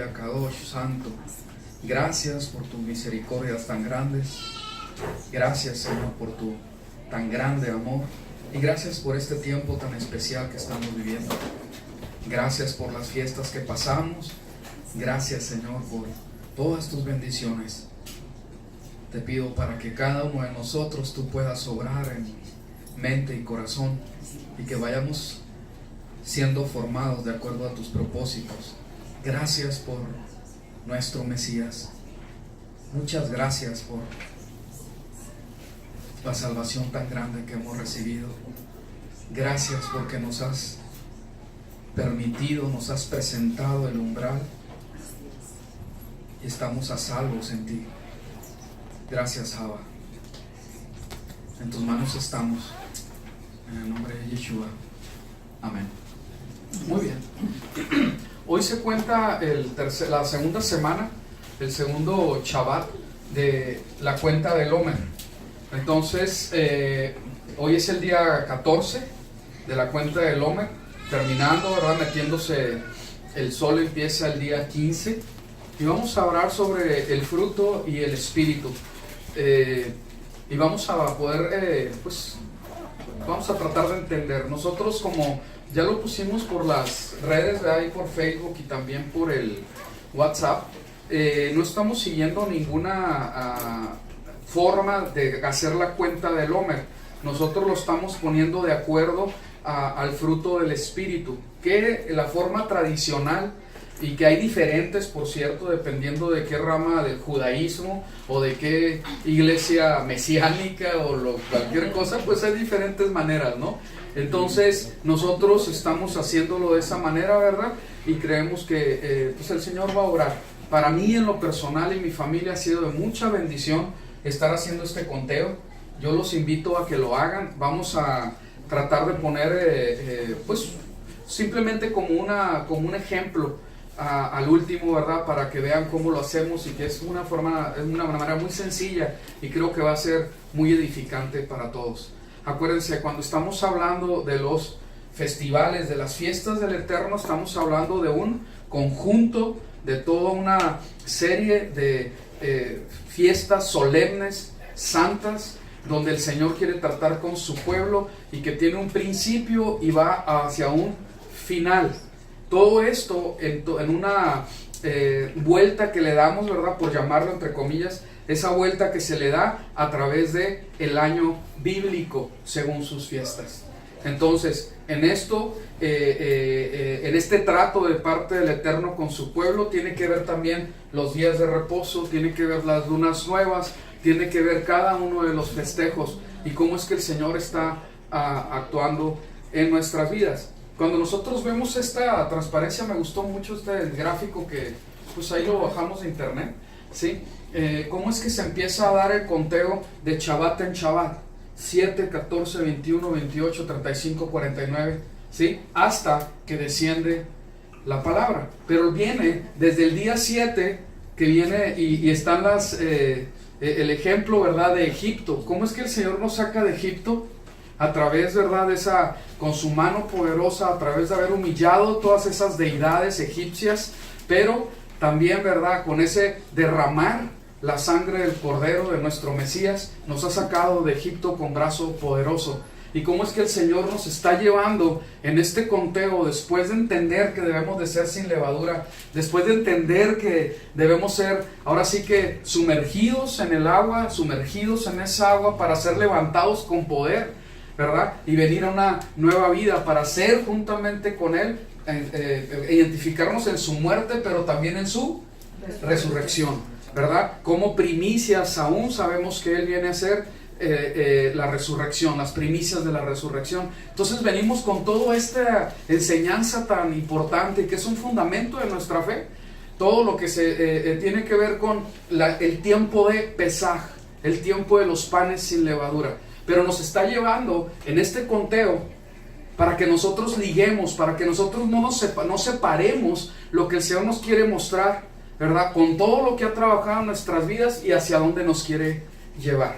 aleluya, Kadosh, santo. Gracias por tus misericordias tan grandes. Gracias, Señor, por tu tan grande amor. Y gracias por este tiempo tan especial que estamos viviendo. Gracias por las fiestas que pasamos. Gracias, Señor, por todas tus bendiciones. Te pido para que cada uno de nosotros tú puedas obrar en mente y corazón y que vayamos siendo formados de acuerdo a tus propósitos. Gracias por nuestro Mesías. Muchas gracias por la salvación tan grande que hemos recibido. Gracias porque nos has permitido, nos has presentado el umbral y estamos a salvos en ti. Gracias, Abba. En tus manos estamos. En el nombre de Yeshua. Amén. Muy bien. Hoy se cuenta la segunda semana, el segundo Shabbat de la cuenta del Omer. Entonces, hoy es el día 14 de la cuenta del Omer, terminando, ¿verdad? Metiéndose el sol, empieza el día 15. Y vamos a hablar sobre el fruto y el espíritu. Y vamos a poder, vamos a tratar de entender. Nosotros, como ya lo pusimos por las redes, ¿verdad? Y por Facebook y también por el WhatsApp, no estamos siguiendo ninguna forma de hacer la cuenta del Omer. Nosotros lo estamos poniendo de acuerdo al fruto del espíritu, que la forma tradicional, y que hay diferentes, por cierto, dependiendo de qué rama del judaísmo o de qué iglesia mesiánica o cualquier cosa, pues hay diferentes maneras, ¿no? Entonces nosotros estamos haciéndolo de esa manera, ¿verdad? Y creemos que pues el Señor va a obrar. Para mí, en lo personal y mi familia, ha sido de mucha bendición estar haciendo este conteo. Yo los invito a que lo hagan. Vamos a tratar de poner pues simplemente como un ejemplo al último, ¿verdad? Para que vean cómo lo hacemos y que es una manera muy sencilla y creo que va a ser muy edificante para todos. Acuérdense, cuando estamos hablando de los festivales, de las fiestas del Eterno, estamos hablando de un conjunto, de toda una serie de fiestas solemnes, santas, donde el Señor quiere tratar con su pueblo y que tiene un principio y va hacia un final. Todo esto en una vuelta que le damos, ¿verdad? Por llamarlo entre comillas, esa vuelta que se le da a través de el año bíblico según sus fiestas. Entonces, en esto, en este trato de parte del Eterno con su pueblo, tiene que ver también los días de reposo, tiene que ver las lunas nuevas, tiene que ver cada uno de los festejos y cómo es que el Señor está actuando en nuestras vidas. Cuando nosotros vemos esta transparencia, me gustó mucho este gráfico que pues ahí lo bajamos de internet, ¿sí? Cómo es que se empieza a dar el conteo de Shabbat en Shabbat, 7, 14, 21, 28, 35, 49, ¿sí? Hasta que desciende la palabra. Pero viene desde el día 7, que viene y están el ejemplo, ¿verdad? De Egipto. ¿Cómo es que el Señor nos saca de Egipto? A través, ¿verdad? Con su mano poderosa, a través de haber humillado todas esas deidades egipcias, pero también, ¿verdad? Con ese derramar la sangre del Cordero de nuestro Mesías, nos ha sacado de Egipto con brazo poderoso. Y cómo es que el Señor nos está llevando en este conteo, después de entender que debemos de ser sin levadura, después de entender que debemos ser, ahora sí que sumergidos en el agua, sumergidos en esa agua para ser levantados con poder, ¿verdad? Y venir a una nueva vida para ser juntamente con Él, identificarnos en su muerte, pero también en su resurrección, ¿verdad? Como primicias aún sabemos que Él viene a ser la resurrección, las primicias de la resurrección. Entonces venimos con toda esta enseñanza tan importante que es un fundamento de nuestra fe. Todo lo que se tiene que ver con el tiempo de Pesaj, el tiempo de los panes sin levadura. Pero nos está llevando en este conteo para que nosotros liguemos, para que nosotros no separemos lo que el Señor nos quiere mostrar, ¿verdad? Con todo lo que ha trabajado en nuestras vidas y hacia dónde nos quiere llevar,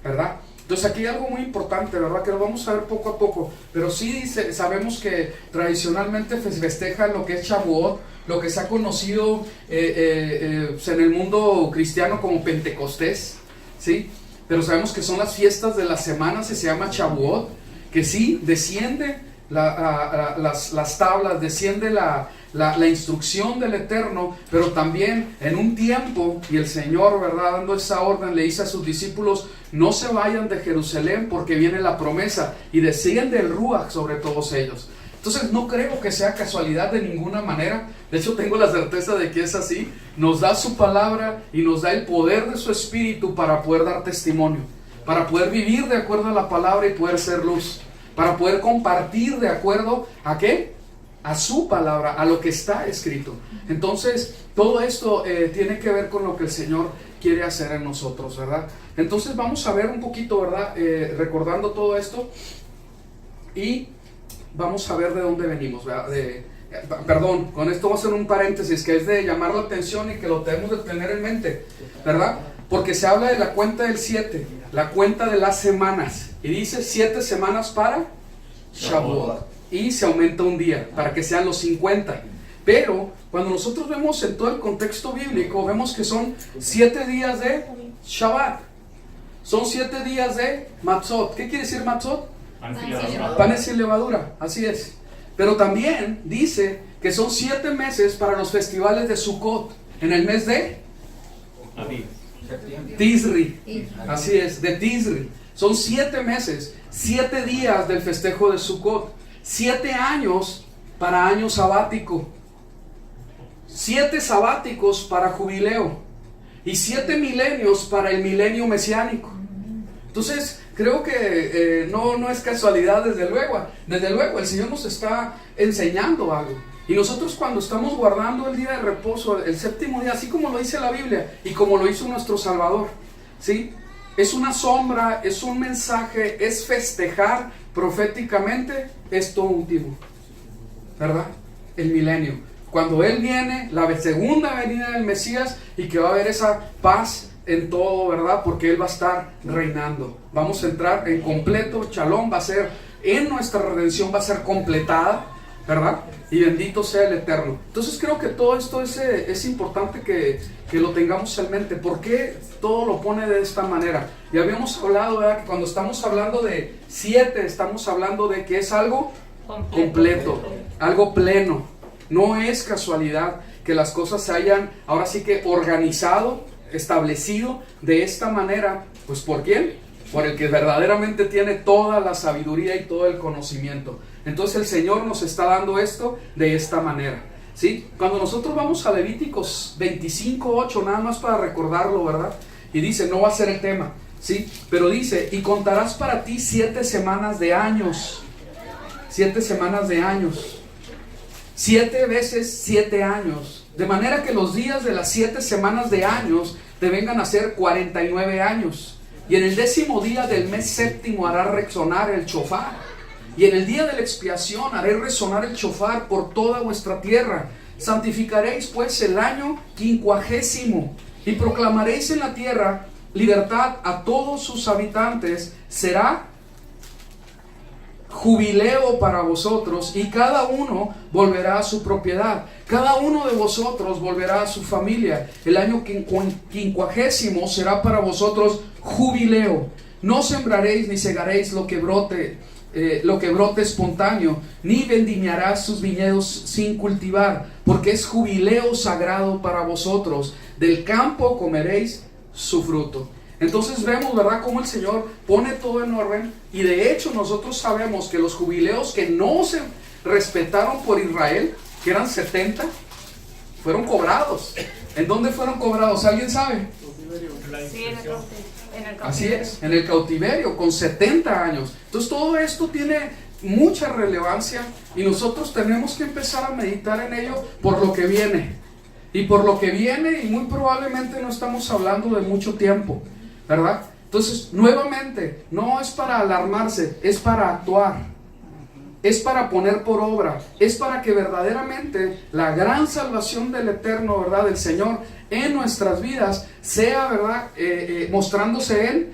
¿verdad? Entonces aquí hay algo muy importante, ¿verdad? Que lo vamos a ver poco a poco, pero sí sabemos que tradicionalmente festejan lo que es Shavuot lo que se ha conocido pues en el mundo cristiano como Pentecostés, ¿sí? Pero sabemos que son las fiestas de las semanas, se llama Shavuot, que sí, desciende las tablas, desciende la instrucción del Eterno, pero también en un tiempo, y el Señor, ¿verdad?, dando esa orden, le dice a sus discípulos, no se vayan de Jerusalén porque viene la promesa, y desciende el Ruach sobre todos ellos. Entonces no creo que sea casualidad de ninguna manera. De hecho tengo la certeza de que es así. Nos da su palabra y nos da el poder de su Espíritu para poder dar testimonio, para poder vivir de acuerdo a la palabra y poder ser luz, para poder compartir de acuerdo a ¿qué? A su palabra, a lo que está escrito. Entonces todo esto tiene que ver con lo que el Señor quiere hacer en nosotros, ¿verdad? Entonces vamos a ver un poquito, ¿verdad? Recordando todo esto, y vamos a ver de dónde venimos, ¿verdad? Perdón, con esto voy a hacer un paréntesis que es de llamar la atención y que lo tenemos de tener en mente, ¿verdad? Porque se habla de la cuenta del 7, la cuenta de las semanas, y dice 7 semanas para Shavuot, y se aumenta un día para que sean los 50. Pero cuando nosotros vemos en todo el contexto bíblico, vemos que son 7 días de Shabbat, son 7 días de Matzot. ¿Qué quiere decir Matzot? Panes sin levadura, así es. Pero también dice que son 7 meses para los festivales de Sukkot, en el mes de Tisri, así es, de Tisri. Son 7 meses, 7 días del festejo de Sukkot, 7 años para año sabático, 7 sabáticos para jubileo, y 7 milenios para el milenio mesiánico. Entonces creo que no es casualidad, desde luego el Señor nos está enseñando algo. Y nosotros cuando estamos guardando el día de reposo, el séptimo día, así como lo dice la Biblia y como lo hizo nuestro Salvador, ¿sí? Es una sombra, es un mensaje, es festejar proféticamente esto último, ¿verdad? El milenio. Cuando Él viene, la segunda venida del Mesías, y que va a haber esa paz en todo, ¿verdad? Porque Él va a estar reinando. Vamos a entrar en completo shalom, va a ser, en nuestra redención va a ser completada, ¿verdad? Y bendito sea el Eterno. Entonces creo que todo esto es importante que lo tengamos en mente. ¿Por qué todo lo pone de esta manera? Ya habíamos hablado, ¿verdad?, que cuando estamos hablando de 7, estamos hablando de que es algo completo, algo pleno. No es casualidad que las cosas se hayan, ahora sí que organizado, establecido de esta manera. Pues ¿por quién? Por el que verdaderamente tiene toda la sabiduría y todo el conocimiento. Entonces el Señor nos está dando esto de esta manera, ¿sí? Cuando nosotros vamos a Levíticos 25:8, nada más para recordarlo, ¿verdad? Y dice, no va a ser el tema, ¿sí? Pero dice, y contarás para ti 7 semanas de años. 7 semanas de años. 7 veces 7 años. De manera que los días de las 7 semanas de años te vengan a ser 49 años. Y en el 10º día del mes séptimo hará resonar el shofar. Y en el día de la expiación haré resonar el shofar por toda vuestra tierra. Santificaréis pues el año 50 y proclamaréis en la tierra libertad a todos sus habitantes. Será jubileo para vosotros, y cada uno volverá a su propiedad. Cada uno de vosotros volverá a su familia. El año 50 será para vosotros jubileo. No sembraréis ni segaréis lo que brote espontáneo, ni vendimiarás sus viñedos sin cultivar, porque es jubileo sagrado para vosotros. Del campo comeréis su fruto. Entonces vemos, ¿verdad?, cómo el Señor pone todo en orden. Y de hecho nosotros sabemos que los jubileos que no se respetaron por Israel, que eran 70, fueron cobrados. ¿En dónde fueron cobrados? ¿Alguien sabe? Sí, en el cautiverio. Así es, en el cautiverio, con 70 años. Entonces todo esto tiene mucha relevancia, y nosotros tenemos que empezar a meditar en ello por lo que viene. Y por lo que viene, y muy probablemente no estamos hablando de mucho tiempo, ¿verdad? Entonces, nuevamente, no es para alarmarse, es para actuar, es para poner por obra, es para que verdaderamente la gran salvación del Eterno, ¿verdad?, del Señor en nuestras vidas sea, ¿verdad?, mostrándose en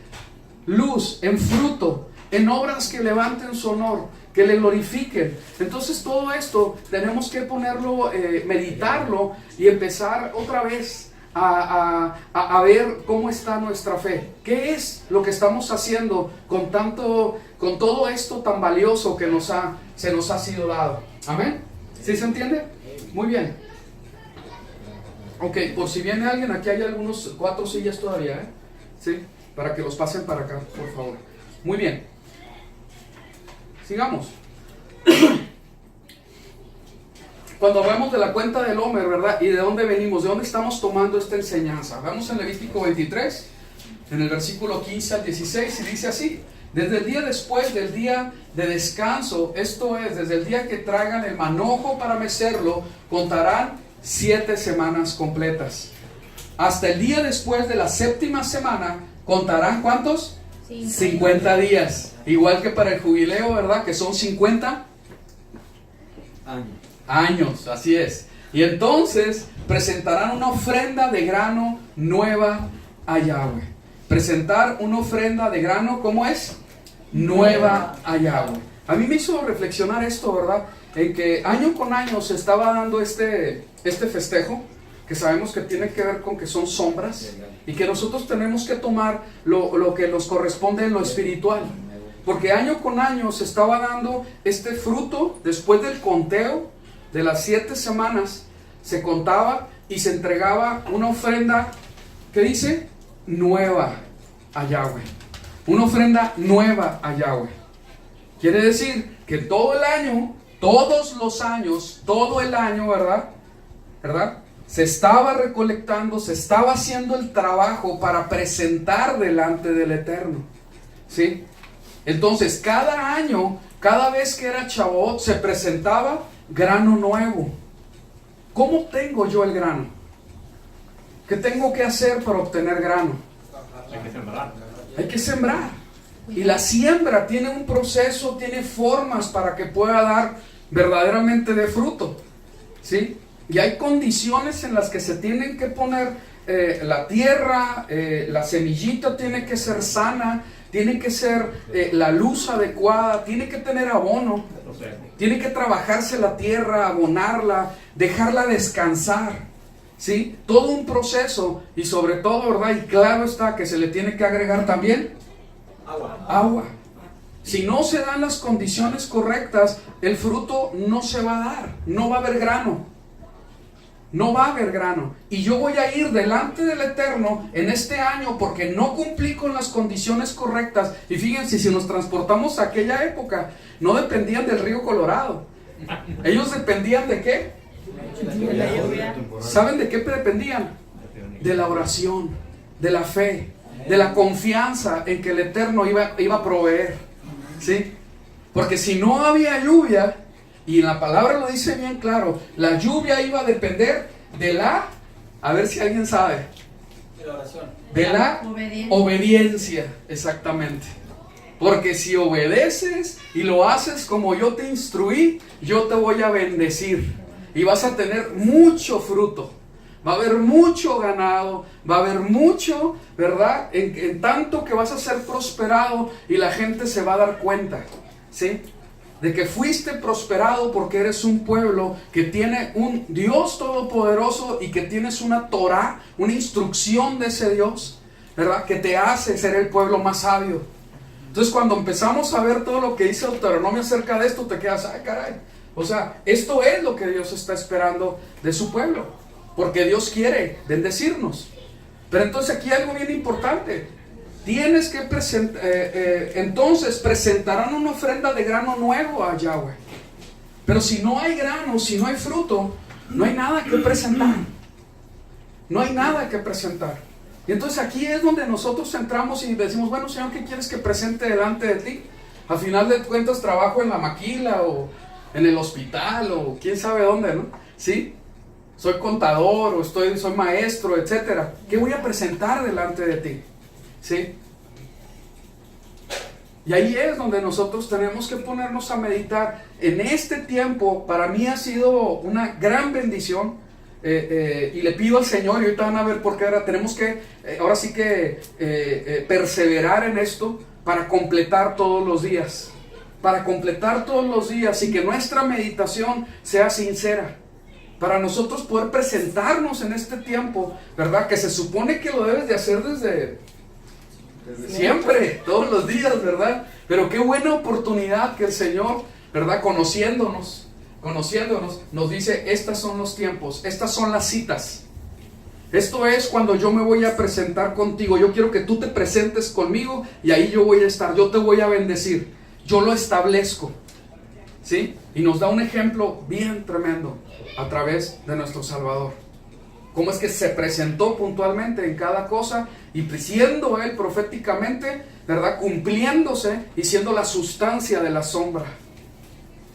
luz, en fruto, en obras que levanten su honor, que le glorifiquen. Entonces todo esto tenemos que ponerlo, meditarlo y empezar otra vez a ver cómo está nuestra fe. ¿Qué es lo que estamos haciendo con todo esto tan valioso que se nos ha sido dado? Amén. ¿Sí se entiende? Muy bien. Ok, por si viene alguien, aquí hay algunos 4 sillas todavía, ¿sí? Para que los pasen para acá, por favor. Muy bien. Sigamos. Cuando hablamos de la cuenta del Homer, ¿verdad? ¿Y de dónde venimos? ¿De dónde estamos tomando esta enseñanza? Vamos en Levítico 23, en el versículo 15 al 16, y dice así: desde el día después del día de descanso, esto es, desde el día que traigan el manojo para mecerlo, contarán 7 semanas completas. Hasta el día después de la 7ª semana, contarán ¿cuántos? 50 días. Igual que para el jubileo, ¿verdad? Que son 50 años, así es. Y entonces presentarán una ofrenda de grano nueva a Yahweh. Presentar una ofrenda de grano, ¿cómo es? Nueva a Yahweh. A mí me hizo reflexionar esto, ¿verdad? En que año con año se estaba dando este festejo, que sabemos que tiene que ver con que son sombras, y que nosotros tenemos que tomar lo que nos corresponde en lo espiritual. Porque año con año se estaba dando este fruto. Después del conteo de las 7 semanas, se contaba y se entregaba una ofrenda, ¿qué dice? Nueva a Yahweh. Una ofrenda nueva a Yahweh. Quiere decir que todo el año, todos los años, todo el año, ¿verdad? Se estaba recolectando, se estaba haciendo el trabajo para presentar delante del Eterno, ¿sí? Entonces, cada año, cada vez que era Shavuot, se presentaba grano nuevo. ¿Cómo tengo yo el grano? ¿Qué tengo que hacer para obtener grano? Hay que sembrar. Hay que sembrar. Y la siembra tiene un proceso, tiene formas para que pueda dar verdaderamente de fruto, ¿sí? Y hay condiciones en las que se tienen que poner la tierra, la semillita tiene que ser sana, tiene que ser la luz adecuada, tiene que tener abono, tiene que trabajarse la tierra, abonarla, dejarla descansar, ¿sí? Todo un proceso, y sobre todo, ¿verdad? Y claro está que se le tiene que agregar también agua. Si no se dan las condiciones correctas, el fruto no se va a dar, no va a haber grano. No va a haber grano. Y yo voy a ir delante del Eterno en este año porque no cumplí con las condiciones correctas. Y fíjense, si nos transportamos a aquella época, no dependían del río Colorado. Ellos dependían ¿de qué? ¿Saben de qué dependían? De la oración, de la fe, de la confianza en que el Eterno iba a proveer, ¿sí? Porque si no había lluvia, y la palabra lo dice bien claro, la lluvia iba a depender de a ver si alguien sabe, de la obediencia, exactamente. Porque si obedeces y lo haces como yo te instruí, yo te voy a bendecir y vas a tener mucho fruto. Va a haber mucho ganado, va a haber mucho, ¿verdad? En tanto que vas a ser prosperado y la gente se va a dar cuenta, ¿sí? De que fuiste prosperado porque eres un pueblo que tiene un Dios todopoderoso y que tienes una Torah, una instrucción de ese Dios, ¿verdad? Que te hace ser el pueblo más sabio. Entonces cuando empezamos a ver todo lo que dice Deuteronomio acerca de esto, te quedas, ay caray, o sea, esto es lo que Dios está esperando de su pueblo, porque Dios quiere bendecirnos. Pero entonces aquí hay algo bien importante. Tienes que presentar, entonces presentarán una ofrenda de grano nuevo a Yahweh. Pero si no hay grano, si no hay fruto, no hay nada que presentar. No hay nada que presentar. Y entonces aquí es donde nosotros entramos y decimos, bueno, Señor, ¿qué quieres que presente delante de ti? Al final de cuentas trabajo en la maquila o en el hospital o quién sabe dónde, ¿no? ¿Sí? Soy contador o soy maestro, etcétera. ¿Qué voy a presentar delante de ti? ¿Sí? Y ahí es donde nosotros tenemos que ponernos a meditar. En este tiempo, para mí ha sido una gran bendición. Y le pido al Señor, y ahorita van a ver por qué ahora tenemos que, ahora sí que perseverar en esto para completar todos los días. para completar todos los días y que nuestra meditación sea sincera. Para nosotros poder presentarnos en este tiempo, ¿verdad? Que se supone que lo debes de hacer desde siempre, todos los días, ¿verdad? Pero qué buena oportunidad que el Señor, ¿verdad? Conociéndonos, nos dice, estas son los tiempos, estas son las citas. Esto es cuando yo me voy a presentar contigo. Yo quiero que tú te presentes conmigo y ahí yo voy a estar, yo te voy a bendecir. Yo lo establezco, ¿sí? Y nos da un ejemplo bien tremendo a través de nuestro Salvador. Cómo es que se presentó puntualmente en cada cosa y siendo Él proféticamente, ¿verdad? Cumpliéndose y siendo la sustancia de la sombra.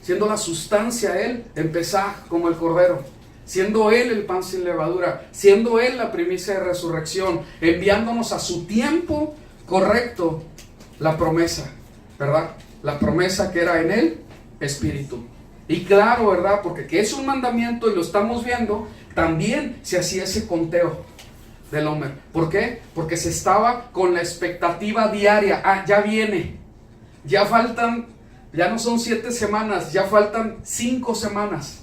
Siendo la sustancia Él en Pesaj como el Cordero. Siendo Él el pan sin levadura, siendo Él la primicia de resurrección, enviándonos a su tiempo correcto la promesa, ¿verdad? La promesa que era en el Espíritu. Y claro, ¿verdad? Porque que es un mandamiento y lo estamos viendo, también se hacía ese conteo del Homer. ¿Por qué? Porque se estaba con la expectativa diaria. Ah, ya viene, ya faltan, ya no son 7 semanas, ya faltan 5 semanas.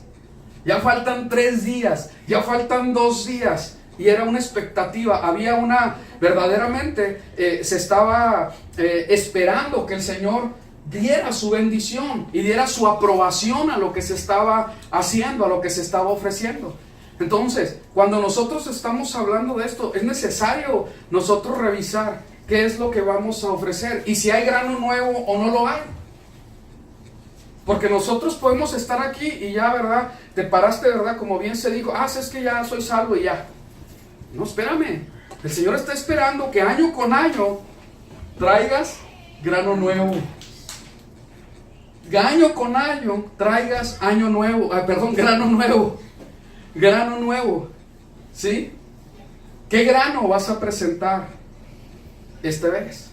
Ya faltan 3 días, ya faltan 2 días. Y era una expectativa, había una, verdaderamente se estaba esperando que el Señor diera su bendición y diera su aprobación a lo que se estaba haciendo, a lo que se estaba ofreciendo. Entonces, cuando nosotros estamos hablando de esto, es necesario nosotros revisar qué es lo que vamos a ofrecer y si hay grano nuevo o no lo hay. Porque nosotros podemos estar aquí y ya, ¿verdad? Te paraste, ¿verdad? Como bien se dijo, es que ya soy salvo y ya. No, espérame. El Señor está esperando que año con año traigas grano nuevo. Año con año traigas grano nuevo. Grano nuevo. ¿Sí? ¿Qué grano vas a presentar esta vez?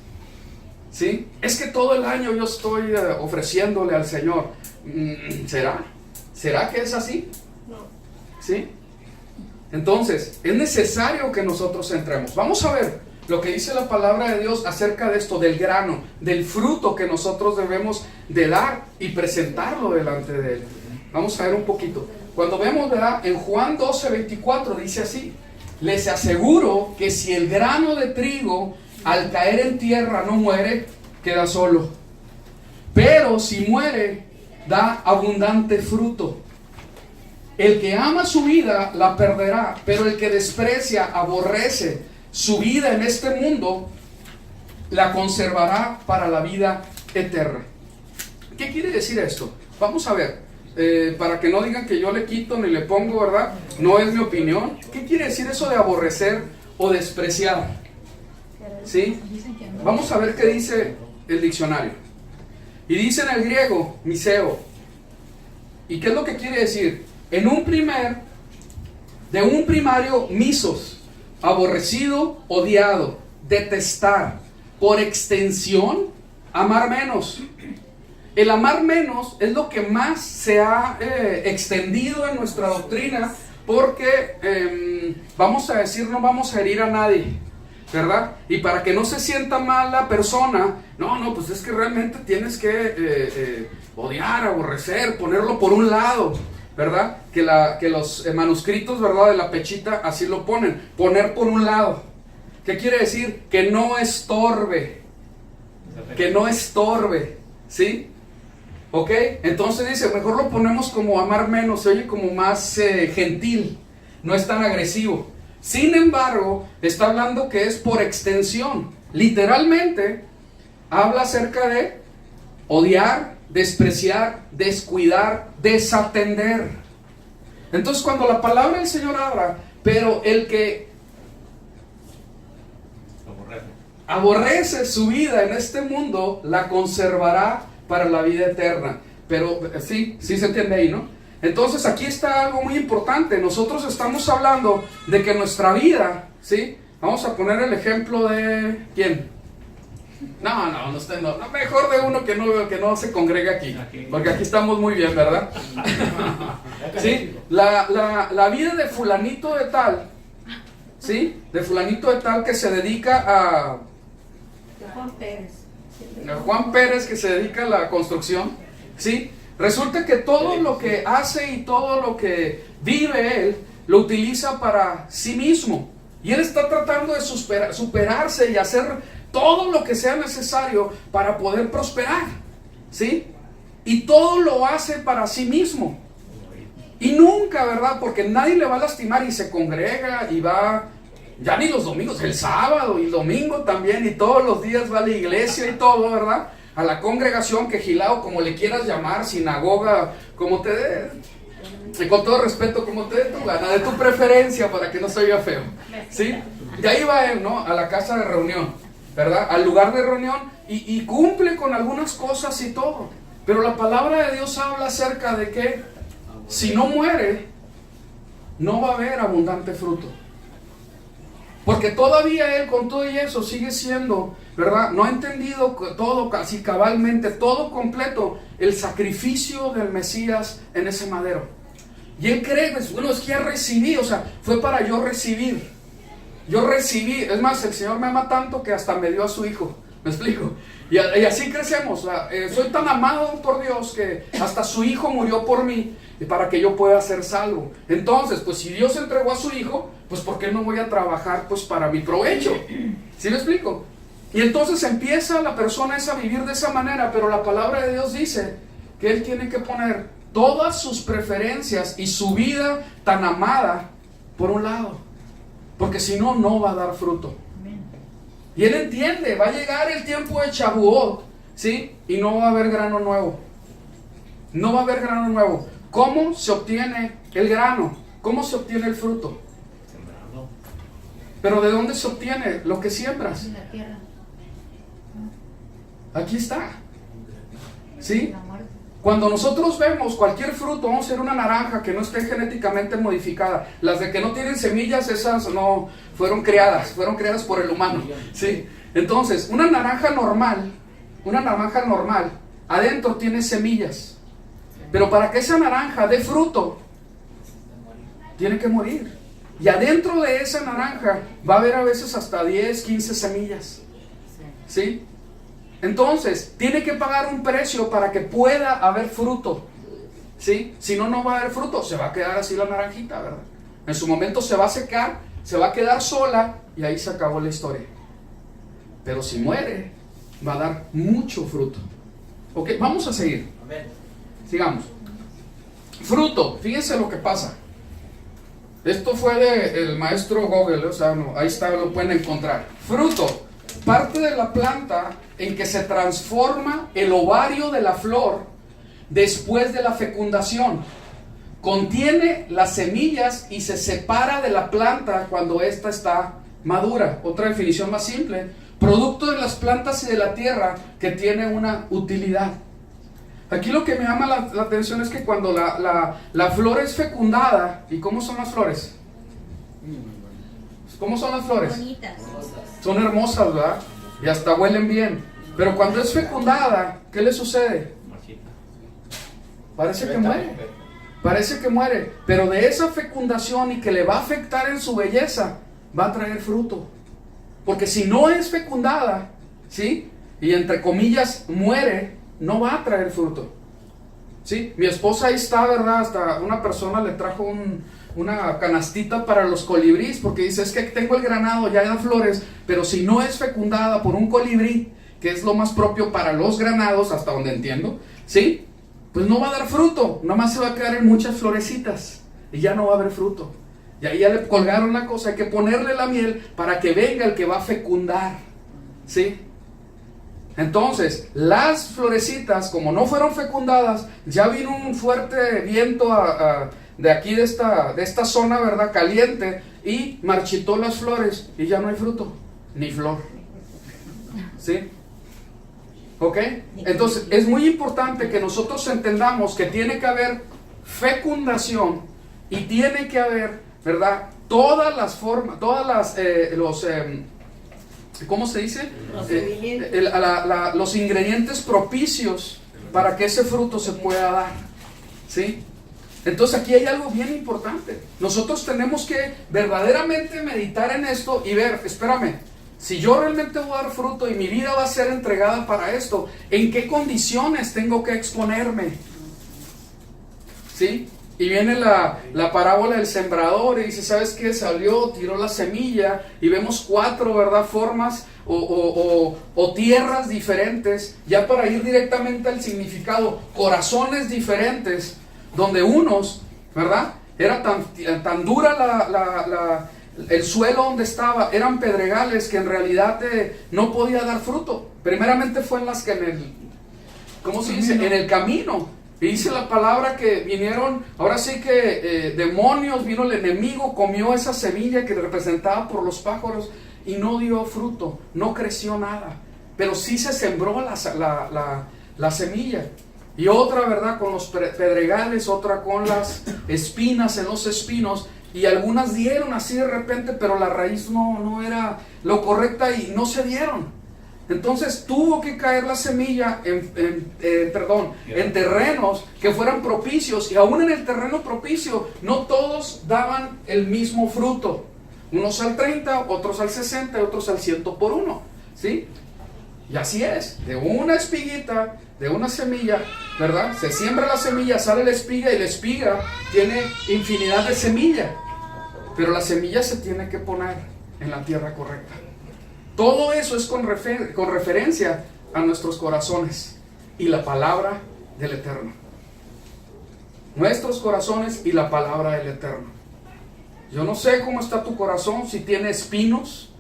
¿Sí? Es que todo el año yo estoy ofreciéndole al Señor. ¿Será? ¿Será que es así? No. ¿Sí? Entonces, es necesario que nosotros entremos. Vamos a ver lo que dice la palabra de Dios acerca de esto, del grano, del fruto que nosotros debemos de dar y presentarlo delante de Él. Vamos a ver un poquito. Cuando vemos, ¿verdad? En Juan 12:24 dice así: les aseguro que si el grano de trigo al caer en tierra no muere, queda solo. Pero si muere, da abundante fruto. El que ama su vida la perderá, pero el que desprecia, aborrece su vida en este mundo, la conservará para la vida eterna. ¿Qué quiere decir esto? Vamos a ver, para que no digan que yo le quito ni le pongo, ¿verdad? No es mi opinión. ¿Qué quiere decir eso de aborrecer o despreciar? ¿Sí? Vamos a ver qué dice el diccionario. Y dice en el griego, miseo. ¿Y qué es lo que quiere decir? De un primario, misos, aborrecido, odiado, detestar. Por extensión, amar menos. El amar menos es lo que más se ha extendido en nuestra doctrina, porque vamos a decir, no vamos a herir a nadie, ¿verdad? Y para que no se sienta mal la persona, pues es que realmente tienes que odiar, aborrecer, ponerlo por un lado, ¿verdad? Que los manuscritos, ¿verdad? De la Pechita así lo ponen, poner por un lado. ¿Qué quiere decir? Que no estorbe, ¿sí? ¿Ok? Entonces dice, mejor lo ponemos como amar menos, se oye como más gentil, no es tan agresivo. Sin embargo, está hablando que es por extensión. Literalmente, habla acerca de odiar, despreciar, descuidar, desatender. Entonces, cuando la palabra del Señor habla, pero el que aborrece su vida en este mundo, la conservará para la vida eterna. Pero sí se entiende ahí, ¿no? Entonces aquí está algo muy importante. Nosotros estamos hablando de que nuestra vida, ¿sí? Vamos a poner el ejemplo de ¿quién? No, mejor de uno que no se congrega aquí, porque aquí estamos muy bien, ¿verdad? ¿Sí? La vida de fulanito de tal, ¿sí? De fulanito de tal que se dedica a... Juan Pérez. Juan Pérez, que se dedica a la construcción, ¿sí? Resulta que todo lo que hace y todo lo que vive él, lo utiliza para sí mismo. Y él está tratando de superarse y hacer todo lo que sea necesario para poder prosperar, ¿sí? Y todo lo hace para sí mismo. Y nunca, ¿verdad? Porque nadie le va a lastimar y se congrega y va, ya ni los domingos, el sábado y el domingo también, y todos los días va a la iglesia y todo, ¿verdad? A la congregación, quejilao, como le quieras llamar, sinagoga, como te dé, y con todo respeto, como te dé tu gana, de tu preferencia, para que no se oiga feo, ¿sí? De ahí va él, ¿no? A la casa de reunión, ¿verdad? Al lugar de reunión, y cumple con algunas cosas y todo. Pero la palabra de Dios habla acerca de que si no muere, no va a haber abundante fruto. Porque todavía él, con todo y eso, sigue siendo, ¿verdad? No ha entendido todo, casi cabalmente, todo completo, el sacrificio del Mesías en ese madero. Y él cree, pues, bueno, es que ya recibí, o sea, fue para yo recibir. Yo recibí, es más, el Señor me ama tanto que hasta me dio a su hijo. ¿Me explico? Y así crecemos. Soy tan amado por Dios que hasta su hijo murió por mí para que yo pueda ser salvo. Entonces, pues si Dios entregó a su hijo, pues ¿por qué no voy a trabajar pues para mi provecho? ¿Sí me explico? Y entonces empieza la persona esa a vivir de esa manera, pero la palabra de Dios dice que él tiene que poner todas sus preferencias y su vida tan amada por un lado, porque si no, no va a dar fruto. Y él entiende, va a llegar el tiempo de Shavuot, ¿sí? Y no va a haber grano nuevo. No va a haber grano nuevo. ¿Cómo se obtiene el grano? ¿Cómo se obtiene el fruto? Sembrando. ¿Pero de dónde se obtiene lo que siembras? En la tierra. Aquí está. ¿Sí? La muerte. Cuando nosotros vemos cualquier fruto, vamos a ver una naranja que no esté genéticamente modificada. Las de que no tienen semillas, esas no fueron creadas por el humano. ¿Sí? Entonces, una naranja normal, adentro tiene semillas. Pero para que esa naranja dé fruto, tiene que morir. Y adentro de esa naranja va a haber a veces hasta 10, 15 semillas. ¿Sí? Entonces, tiene que pagar un precio para que pueda haber fruto. ¿Sí? Si no, no va a haber fruto. Se va a quedar así la naranjita, ¿verdad? En su momento se va a secar, se va a quedar sola y ahí se acabó la historia. Pero si muere, va a dar mucho fruto. Ok, vamos a seguir. Amén. Sigamos. Fruto, fíjense lo que pasa. Esto fue del maestro Google, o sea, no, ahí está, lo pueden encontrar. Fruto, parte de la planta en que se transforma el ovario de la flor después de la fecundación. Contiene las semillas y se separa de la planta cuando ésta está madura. Otra definición más simple: producto de las plantas y de la tierra que tiene una utilidad. Aquí lo que me llama la atención es que cuando la flor es fecundada, ¿y cómo son las flores? ¿Cómo son las flores? Bonitas. Son hermosas, ¿verdad? Y hasta huelen bien. Pero cuando es fecundada, ¿qué le sucede? Marchita. Parece que muere. Parece que muere. Pero de esa fecundación y que le va a afectar en su belleza, va a traer fruto. Porque si no es fecundada, ¿sí? Y entre comillas muere, no va a traer fruto. ¿Sí? Mi esposa ahí está, ¿verdad? Hasta una persona le trajo una canastita para los colibríes, porque dice, es que tengo el granado, ya da flores, pero si no es fecundada por un colibrí, que es lo más propio para los granados, hasta donde entiendo, ¿sí? Pues no va a dar fruto, nada más se va a quedar en muchas florecitas, y ya no va a haber fruto. Y ahí ya le colgaron la cosa, hay que ponerle la miel para que venga el que va a fecundar, ¿sí? Entonces, las florecitas, como no fueron fecundadas, ya vino un fuerte viento de aquí, de esta zona, ¿verdad? Caliente, y marchitó las flores, y ya no hay fruto, ni flor. ¿Sí? ¿Ok? Entonces, es muy importante que nosotros entendamos que tiene que haber fecundación, y tiene que haber, ¿verdad? Todas las formas, ¿cómo se dice? Los ingredientes propicios para que ese fruto se pueda dar. ¿Sí? Entonces aquí hay algo bien importante. Nosotros tenemos que verdaderamente meditar en esto y ver, espérame, Si yo realmente voy a dar fruto y mi vida va a ser entregada para esto, ¿en qué condiciones tengo que exponerme? ¿Sí? Y viene la parábola del sembrador y dice, ¿sabes qué? Salió, tiró la semilla y vemos 4, ¿verdad? Formas o tierras diferentes, ya para ir directamente al significado, corazones diferentes, donde unos, ¿verdad? Era tan dura el suelo donde estaba, eran pedregales que en realidad no podía dar fruto. Primeramente fue ¿cómo se dice? En el camino. Y dice la palabra que vinieron, ahora sí que demonios, vino el enemigo, comió esa semilla que representaba por los pájaros y no dio fruto, no creció nada. Pero sí se sembró la semilla. Y otra, ¿verdad? Con los pedregales, otra con las espinas en los espinos. Y algunas dieron así de repente, pero la raíz no era lo correcta y no se dieron. Entonces tuvo que caer la semilla en terrenos que fueran propicios, y aún en el terreno propicio no todos daban el mismo fruto. Unos al 30, otros al 60 y otros al 100 por uno, ¿sí? Y así es, de una espiguita, de una semilla, ¿verdad? Se siembra la semilla, sale la espiga y la espiga tiene infinidad de semilla, pero la semilla se tiene que poner en la tierra correcta. Todo eso es con referencia a nuestros corazones y la palabra del Eterno. Nuestros corazones y la palabra del Eterno. Yo no sé cómo está tu corazón, si tiene espinos,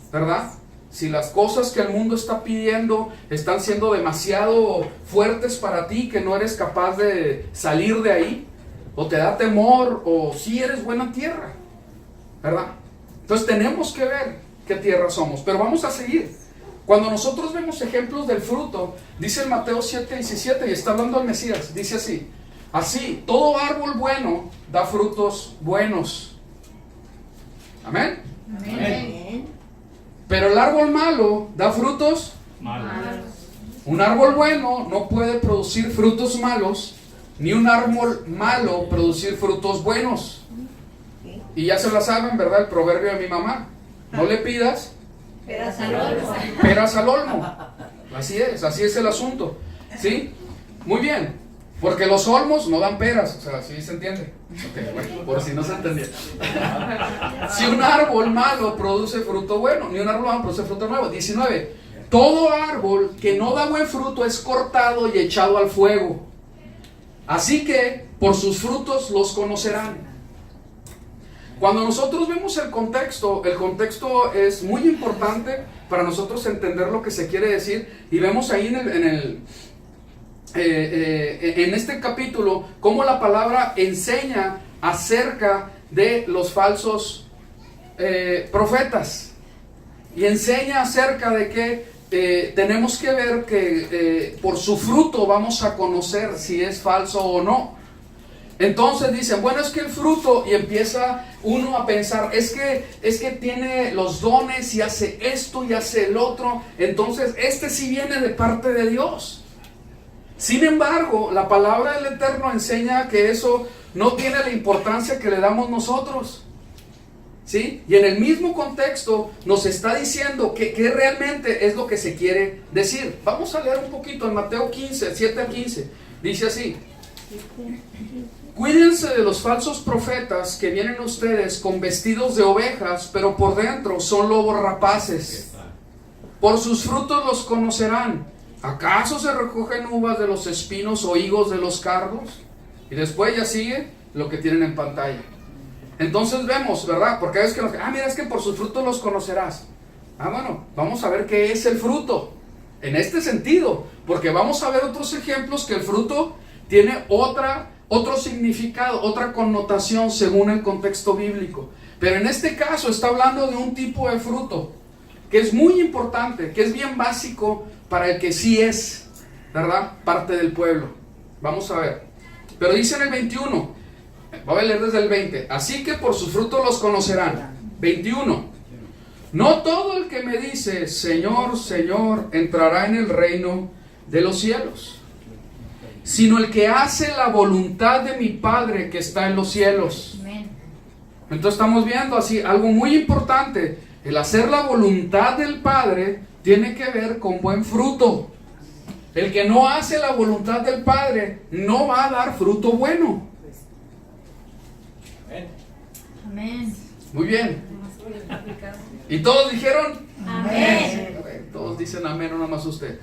¿verdad? Si las cosas que el mundo está pidiendo están siendo demasiado fuertes para ti, que no eres capaz de salir de ahí, o te da temor, o si eres buena tierra, ¿verdad? Entonces tenemos que ver qué tierra somos, pero vamos a seguir. Cuando nosotros vemos ejemplos del fruto, dice en Mateo 7:17, y está hablando el Mesías, dice así, todo árbol bueno da frutos buenos. Amén. Amén. Pero el árbol malo da frutos malos. Un árbol bueno no puede producir frutos malos, ni un árbol malo producir frutos buenos. Y ya se la saben, ¿verdad? El proverbio de mi mamá. No le pidas peras al olmo. Así es el asunto, ¿sí? Muy bien, porque los olmos no dan peras, o sea, ¿sí se entiende? Okay, bueno, por si no se entendía. Si un árbol malo produce fruto bueno, ni un árbol malo produce fruto nuevo. 19. Todo árbol que no da buen fruto es cortado y echado al fuego. Así que por sus frutos los conocerán. Cuando nosotros vemos el contexto es muy importante para nosotros entender lo que se quiere decir, y vemos ahí en este capítulo cómo la palabra enseña acerca de los falsos profetas, y enseña acerca de que tenemos que ver que por su fruto vamos a conocer si es falso o no. Entonces dicen, bueno, es que el fruto, y empieza uno a pensar, es que tiene los dones y hace esto y hace el otro, entonces este sí viene de parte de Dios. Sin embargo, la palabra del Eterno enseña que eso no tiene la importancia que le damos nosotros, ¿sí? Y en el mismo contexto nos está diciendo que realmente es lo que se quiere decir. Vamos a leer un poquito en Mateo 15, 7 a 15, dice así: cuídense de los falsos profetas que vienen a ustedes con vestidos de ovejas, pero por dentro son lobos rapaces. Por sus frutos los conocerán. ¿Acaso se recogen uvas de los espinos o higos de los cardos? Y después ya sigue lo que tienen en pantalla. Entonces vemos, ¿verdad? Porque es que mira, es que por sus frutos los conocerás. Bueno, vamos a ver qué es el fruto en este sentido, porque vamos a ver otros ejemplos que el fruto tiene otro significado, otra connotación según el contexto bíblico. Pero en este caso está hablando de un tipo de fruto que es muy importante, que es bien básico para el que sí es, ¿verdad?, parte del pueblo. Vamos a ver. Pero dice en el 21, voy a leer desde el 20, así que por sus frutos los conocerán. 21. No todo el que me dice, Señor, Señor, entrará en el reino de los cielos, sino el que hace la voluntad de mi Padre que está en los cielos. Entonces estamos viendo así algo muy importante. El hacer la voluntad del Padre tiene que ver con buen fruto. El que no hace la voluntad del Padre no va a dar fruto bueno. Amén. Muy bien. ¿Y todos dijeron? Amén. Todos dicen amén, no nomás usted.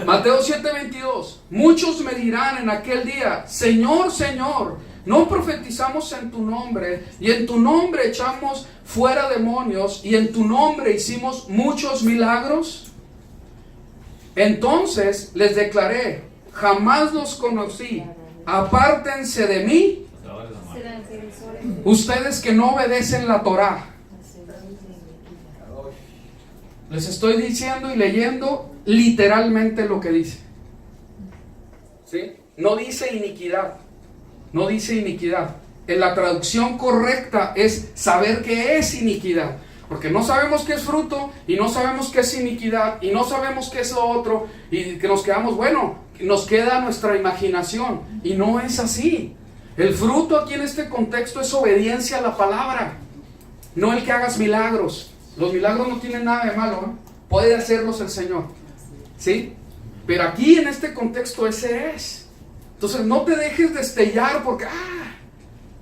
Mateo 7:22. Muchos me dirán en aquel día: Señor, Señor, ¿no profetizamos en tu nombre? Y en tu nombre echamos fuera demonios, y en tu nombre hicimos muchos milagros. Entonces les declaré: jamás los conocí, apártense de mí, ustedes que no obedecen la Torá. Les estoy diciendo y leyendo literalmente lo que dice. ¿Sí? No dice iniquidad. No dice iniquidad. En la traducción correcta es saber qué es iniquidad. Porque no sabemos qué es fruto, y no sabemos qué es iniquidad, y no sabemos qué es lo otro, y que nos quedamos, bueno, nos queda nuestra imaginación. Y no es así. El fruto aquí en este contexto es obediencia a la palabra. No el que hagas milagros. Los milagros no tienen nada de malo, ¿eh? Puede hacerlos el Señor, ¿sí? Pero aquí en este contexto ese es. Entonces no te dejes destellar porque,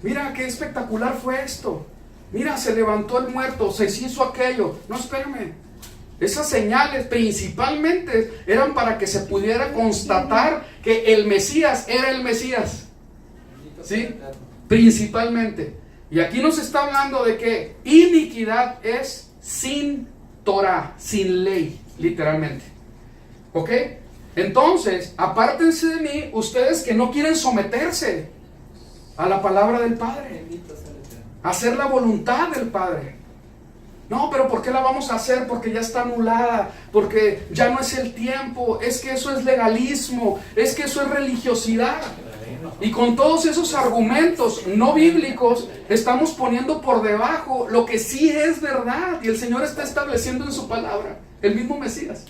mira qué espectacular fue esto. Mira, se levantó el muerto, se hizo aquello. No, espérame. Esas señales principalmente eran para que se pudiera constatar que el Mesías era el Mesías, ¿sí? Principalmente. Y aquí nos está hablando de que iniquidad es sin Torah, sin ley, literalmente. ¿Ok? Entonces, apártense de mí, ustedes que no quieren someterse a la palabra del Padre, hacer la voluntad del Padre. No, pero ¿por qué la vamos a hacer? Porque ya está anulada, porque ya no es el tiempo, es que eso es legalismo, es que eso es religiosidad. Y con todos esos argumentos no bíblicos estamos poniendo por debajo lo que sí es verdad, y el Señor está estableciendo en su palabra, el mismo Mesías.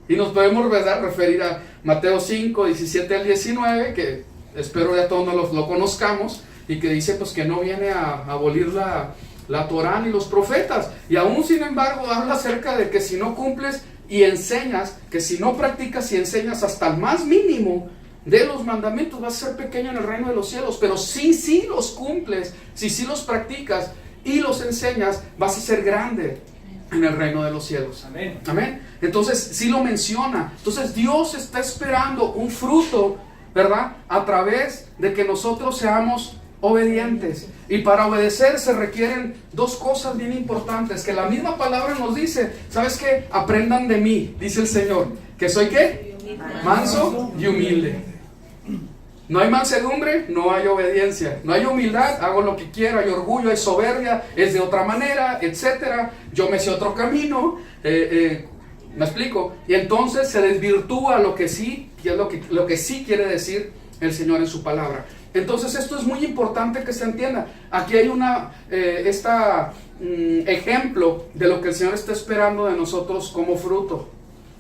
Y nos podemos, ¿verdad?, referir a Mateo 5, 17 al 19, que espero ya todos lo conozcamos, y que dice pues que no viene a abolir la Torá ni los profetas. Y aún sin embargo habla acerca de que si no cumples y enseñas, que si no practicas y enseñas hasta el más mínimo de los mandamientos, vas a ser pequeño en el reino de los cielos. Pero si los cumples, si los practicas y los enseñas, vas a ser grande en el reino de los cielos. Amén. Amén. Entonces sí lo menciona. Entonces Dios está esperando un fruto, ¿verdad?, a través de que nosotros seamos obedientes. Y para obedecer se requieren dos cosas bien importantes que la misma palabra nos dice. ¿Sabes qué? Aprendan de mí, dice el Señor, que soy ¿qué? Manso y humilde. No hay mansedumbre, no hay obediencia. No hay humildad, hago lo que quiero. Hay orgullo, hay soberbia, es de otra manera, etcétera. Yo me sé otro camino. ¿Me explico? Y entonces se desvirtúa lo que sí, que es lo que sí quiere decir el Señor en su palabra. Entonces esto es muy importante que se entienda. Aquí hay ejemplo de lo que el Señor está esperando de nosotros como fruto.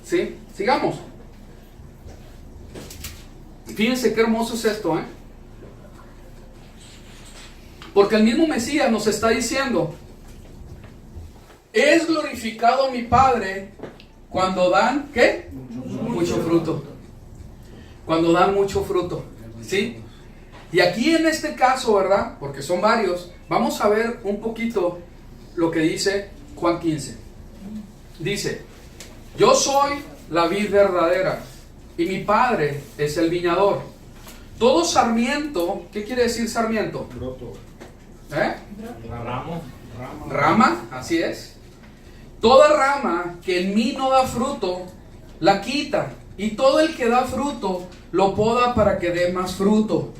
¿Sí? Sigamos. Fíjense qué hermoso es esto, ¿eh? Porque el mismo Mesías nos está diciendo: es glorificado mi Padre cuando dan, ¿qué? Mucho fruto. Cuando dan mucho fruto, ¿sí? Y aquí en este caso, ¿verdad?, porque son varios, vamos a ver un poquito lo que dice Juan 15. Dice: yo soy la vid verdadera y mi Padre es el viñador. Todo sarmiento, ¿qué quiere decir sarmiento? Broto. Rama, así es. Toda rama que en mí no da fruto, la quita, y todo el que da fruto, lo poda para que dé más fruto.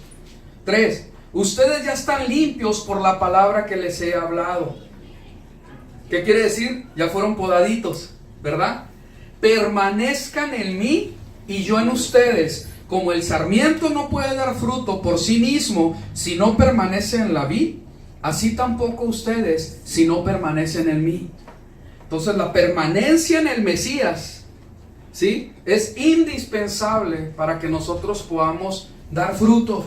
3. Ustedes ya están limpios por la palabra que les he hablado. ¿Qué quiere decir? Ya fueron podaditos, ¿verdad? Permanezcan en mí y yo en ustedes. Como el sarmiento no puede dar fruto por sí mismo si no permanece en la vid, así tampoco ustedes si no permanecen en mí. Entonces la permanencia en el Mesías, ¿sí?, es indispensable para que nosotros podamos dar fruto.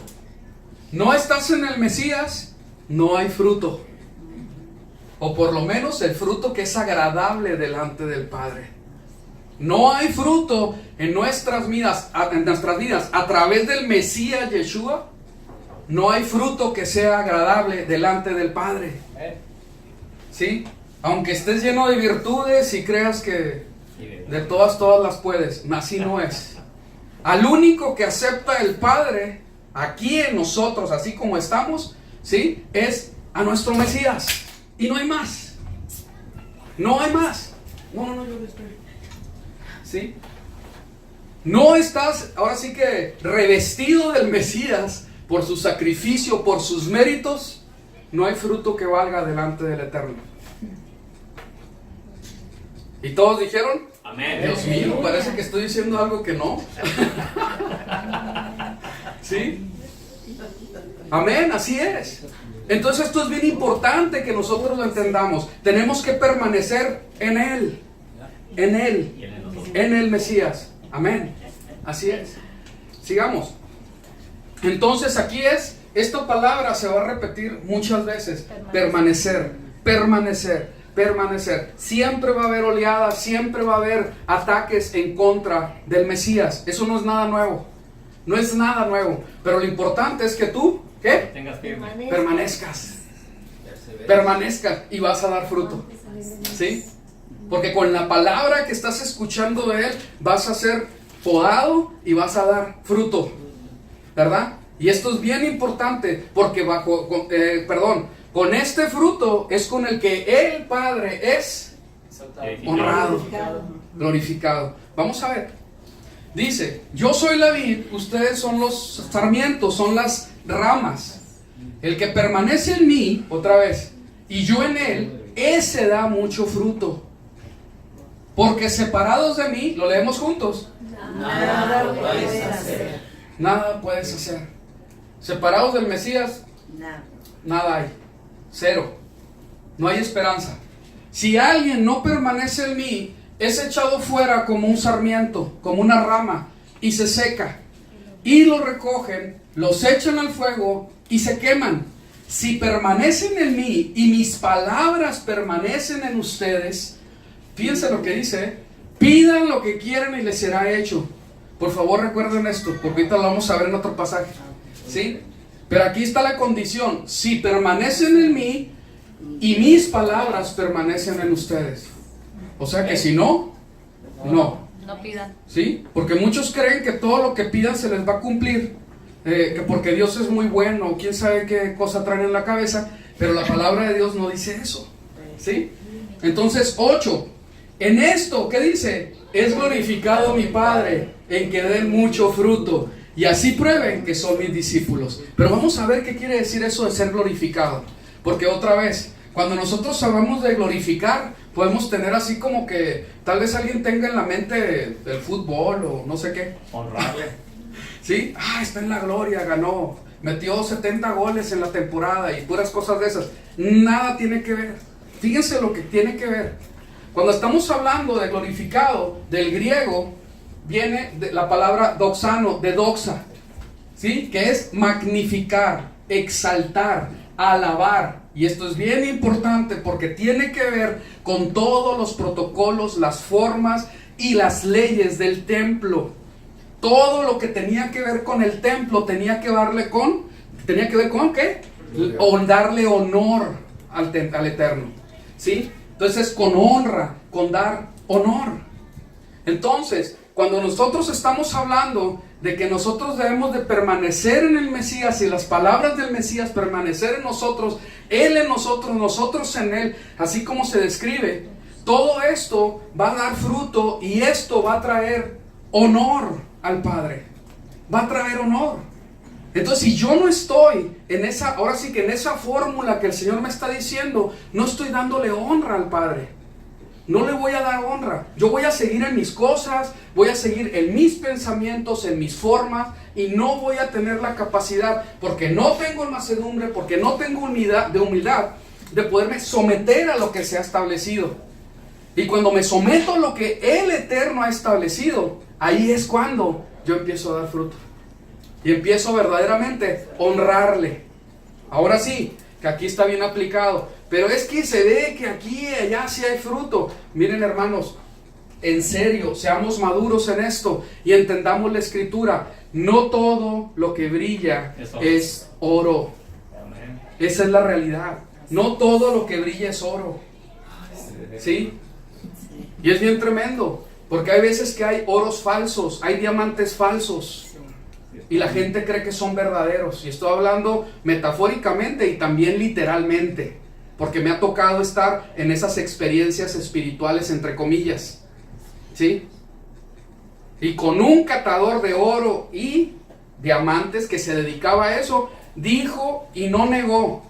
No estás en el Mesías, no hay fruto. o por lo menos el fruto que es agradable delante del Padre. No hay fruto en nuestras vidas a través del Mesías Yeshua. No hay fruto que sea agradable delante del Padre. ¿Sí? Aunque estés lleno de virtudes y creas que de todas las puedes, así no es. Al único que acepta el Padre aquí en nosotros, así como estamos, ¿sí? Es a nuestro Mesías. Y no hay más. No hay más. No, yo le estoy. ¿Sí? No estás, ahora sí que revestido del Mesías por su sacrificio, por sus méritos. No hay fruto que valga delante del Eterno. ¿Y todos dijeron? Amén. Dios mío, parece que estoy diciendo algo que no. ¿Sí? Amén, así es. Entonces esto es bien importante que nosotros lo entendamos. Tenemos que permanecer en Él. En Él. En el Mesías. Amén. Así es. Sigamos. Entonces aquí esta palabra se va a repetir muchas veces. Permanecer, permanecer, permanecer. Siempre va a haber oleadas, siempre va a haber ataques en contra del Mesías. Eso no es nada nuevo. No es nada nuevo. Pero lo importante es que tú, ¿qué? Tengas firme. Permanezcas. Permanezcas y vas a dar fruto. ¿Sí? Porque con la palabra que estás escuchando de Él vas a ser podado y vas a dar fruto, ¿verdad? Y esto es bien importante porque con este fruto es con el que el Padre es honrado, glorificado. Vamos a ver. Dice, yo soy la vid, ustedes son los sarmientos, son las ramas. El que permanece en mí, otra vez, y yo en él, ese da mucho fruto. Porque separados de mí, lo leemos juntos. Nada puedes hacer. Nada puedes hacer. Separados del Mesías, nada hay. Cero. No hay esperanza. Si alguien no permanece en mí, es echado fuera como un sarmiento, como una rama, y se seca. Y lo recogen, los echan al fuego y se queman. Si permanecen en mí y mis palabras permanecen en ustedes, fíjense lo que dice, pidan lo que quieran y les será hecho. Por favor recuerden esto, porque ahorita lo vamos a ver en otro pasaje. ¿Sí? Pero aquí está la condición, si permanecen en mí y mis palabras permanecen en ustedes. O sea que si no, no. No pidan. ¿Sí? Porque muchos creen que todo lo que pidan se les va a cumplir. Que porque Dios es muy bueno, quién sabe qué cosa traen en la cabeza. Pero la palabra de Dios no dice eso. ¿Sí? Entonces, 8. En esto, ¿qué dice? Es glorificado mi Padre, en que den mucho fruto, y así prueben que son mis discípulos. Pero vamos a ver qué quiere decir eso de ser glorificado. Porque otra vez, cuando nosotros hablamos de glorificar, podemos tener así como que tal vez alguien tenga en la mente el fútbol o no sé qué. Honrarle. ¿Sí? Está en la gloria, ganó, metió 70 goles en la temporada y puras cosas de esas. Nada tiene que ver. Fíjense lo que tiene que ver. Cuando estamos hablando de glorificado, del griego, viene de la palabra doxano, de doxa, ¿sí? Que es magnificar, exaltar, alabar. Y esto es bien importante porque tiene que ver con todos los protocolos, las formas y las leyes del templo. Todo lo que tenía que ver con el templo tenía que ver con ¿qué? O darle honor al Eterno, ¿sí? Entonces con honra, con dar honor. Entonces, cuando nosotros estamos hablando de que nosotros debemos de permanecer en el Mesías y las palabras del Mesías permanecer en nosotros, Él en nosotros, nosotros en Él, así como se describe, todo esto va a dar fruto y esto va a traer honor al Padre. Va a traer honor. Entonces, si yo no estoy en esa, ahora sí que en esa fórmula que el Señor me está diciendo, no estoy dándole honra al Padre. No le voy a dar honra. Yo voy a seguir en mis cosas, voy a seguir en mis pensamientos, en mis formas, y no voy a tener la capacidad, porque no tengo mansedumbre, porque no tengo humildad de poderme someter a lo que se ha establecido. Y cuando me someto a lo que el Eterno ha establecido, ahí es cuando yo empiezo a dar fruto. Y empiezo verdaderamente a honrarle. Ahora sí, que aquí está bien aplicado. pero es que se ve que aquí y allá sí hay fruto. Miren, hermanos, en serio, seamos maduros en esto y entendamos la escritura. No todo lo que brilla es oro. Esa es la realidad. No todo lo que brilla es oro. ¿Sí? Y es bien tremendo, porque hay veces que hay oros falsos, hay diamantes falsos, y la gente cree que son verdaderos. Y estoy hablando metafóricamente y también literalmente, porque me ha tocado estar en esas experiencias espirituales, entre comillas. ¿Sí? Y con un catador de oro y diamantes que se dedicaba a eso, dijo y no negó.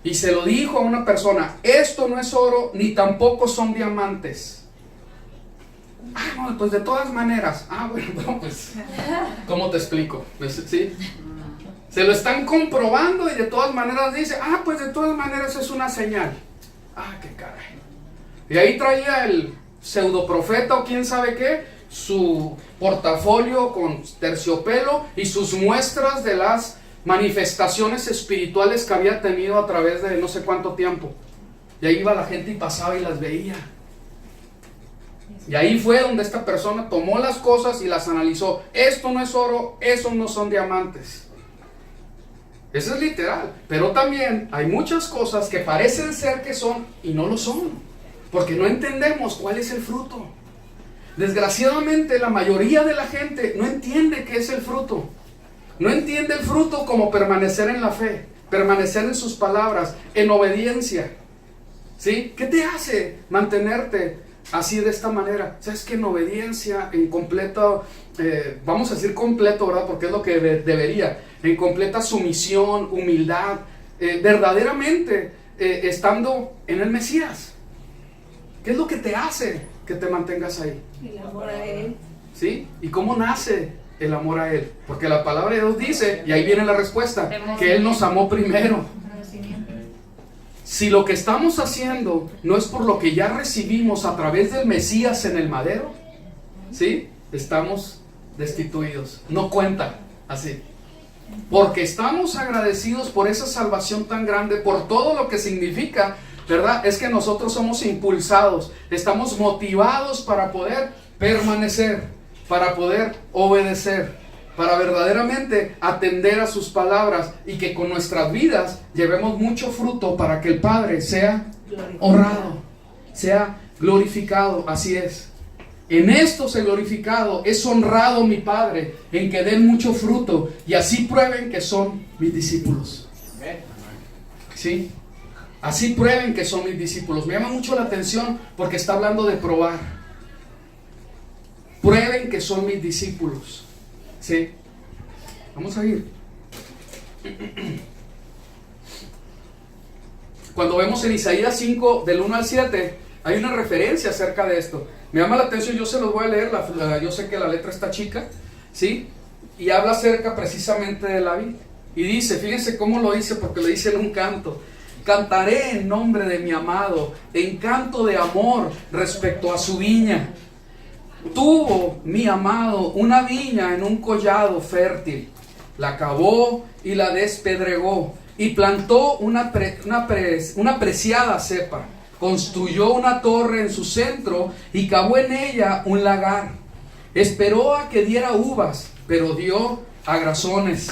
Y se lo dijo a una persona: esto no es oro ni tampoco son diamantes. No, pues de todas maneras. Bueno, pues ¿cómo te explico? ¿Sí? Se lo están comprobando y de todas maneras dice: pues de todas maneras es una señal. Qué caray. Y ahí traía el pseudoprofeta o quién sabe qué, su portafolio con terciopelo y sus muestras de las manifestaciones espirituales que había tenido a través de no sé cuánto tiempo. Y ahí iba la gente y pasaba y las veía. Y ahí fue donde esta persona tomó las cosas y las analizó. Esto no es oro, esos no son diamantes. Eso es literal. Pero también hay muchas cosas que parecen ser que son y no lo son, porque no entendemos cuál es el fruto. Desgraciadamente la mayoría de la gente no entiende qué es el fruto. No entiende el fruto como permanecer en la fe, permanecer en sus palabras, en obediencia. ¿Sí? ¿Qué te hace mantenerte así de esta manera? ¿Sabes que en obediencia, en completo, vamos a decir completo, ¿verdad? Porque es lo que debería, en completa sumisión, humildad, verdaderamente estando en el Mesías? ¿Qué es lo que te hace que te mantengas ahí? El amor a Él. ¿Sí? ¿Y cómo nace el amor a Él? Porque la palabra de Dios dice, y ahí viene la respuesta, que Él nos amó primero. Si lo que estamos haciendo no es por lo que ya recibimos a través del Mesías en el madero, ¿sí? Estamos destituidos. No cuenta así. Porque estamos agradecidos por esa salvación tan grande, por todo lo que significa, ¿verdad? Es que nosotros somos impulsados, estamos motivados para poder permanecer, para poder obedecer, para verdaderamente atender a sus palabras y que con nuestras vidas llevemos mucho fruto para que el Padre sea honrado, sea glorificado. Así es. En esto es glorificado, es honrado mi Padre, en que den mucho fruto y así prueben que son mis discípulos. ¿Sí? Así prueben que son mis discípulos. Me llama mucho la atención porque está hablando de probar. Prueben que son mis discípulos. ¿Sí? Vamos a ir. Cuando vemos en Isaías 5, del 1 al 7, hay una referencia acerca de esto. Me llama la atención, yo se los voy a leer, yo sé que la letra está chica, ¿sí? Y habla acerca precisamente de la vid. Y dice, fíjense cómo lo dice, porque lo dice en un canto. Cantaré en nombre de mi amado, en canto de amor respecto a su viña. Tuvo mi amado una viña en un collado fértil, la cavó y la despedregó, y plantó una preciada cepa, construyó una torre en su centro y cavó en ella un lagar. Esperó a que diera uvas, pero dio agrazones.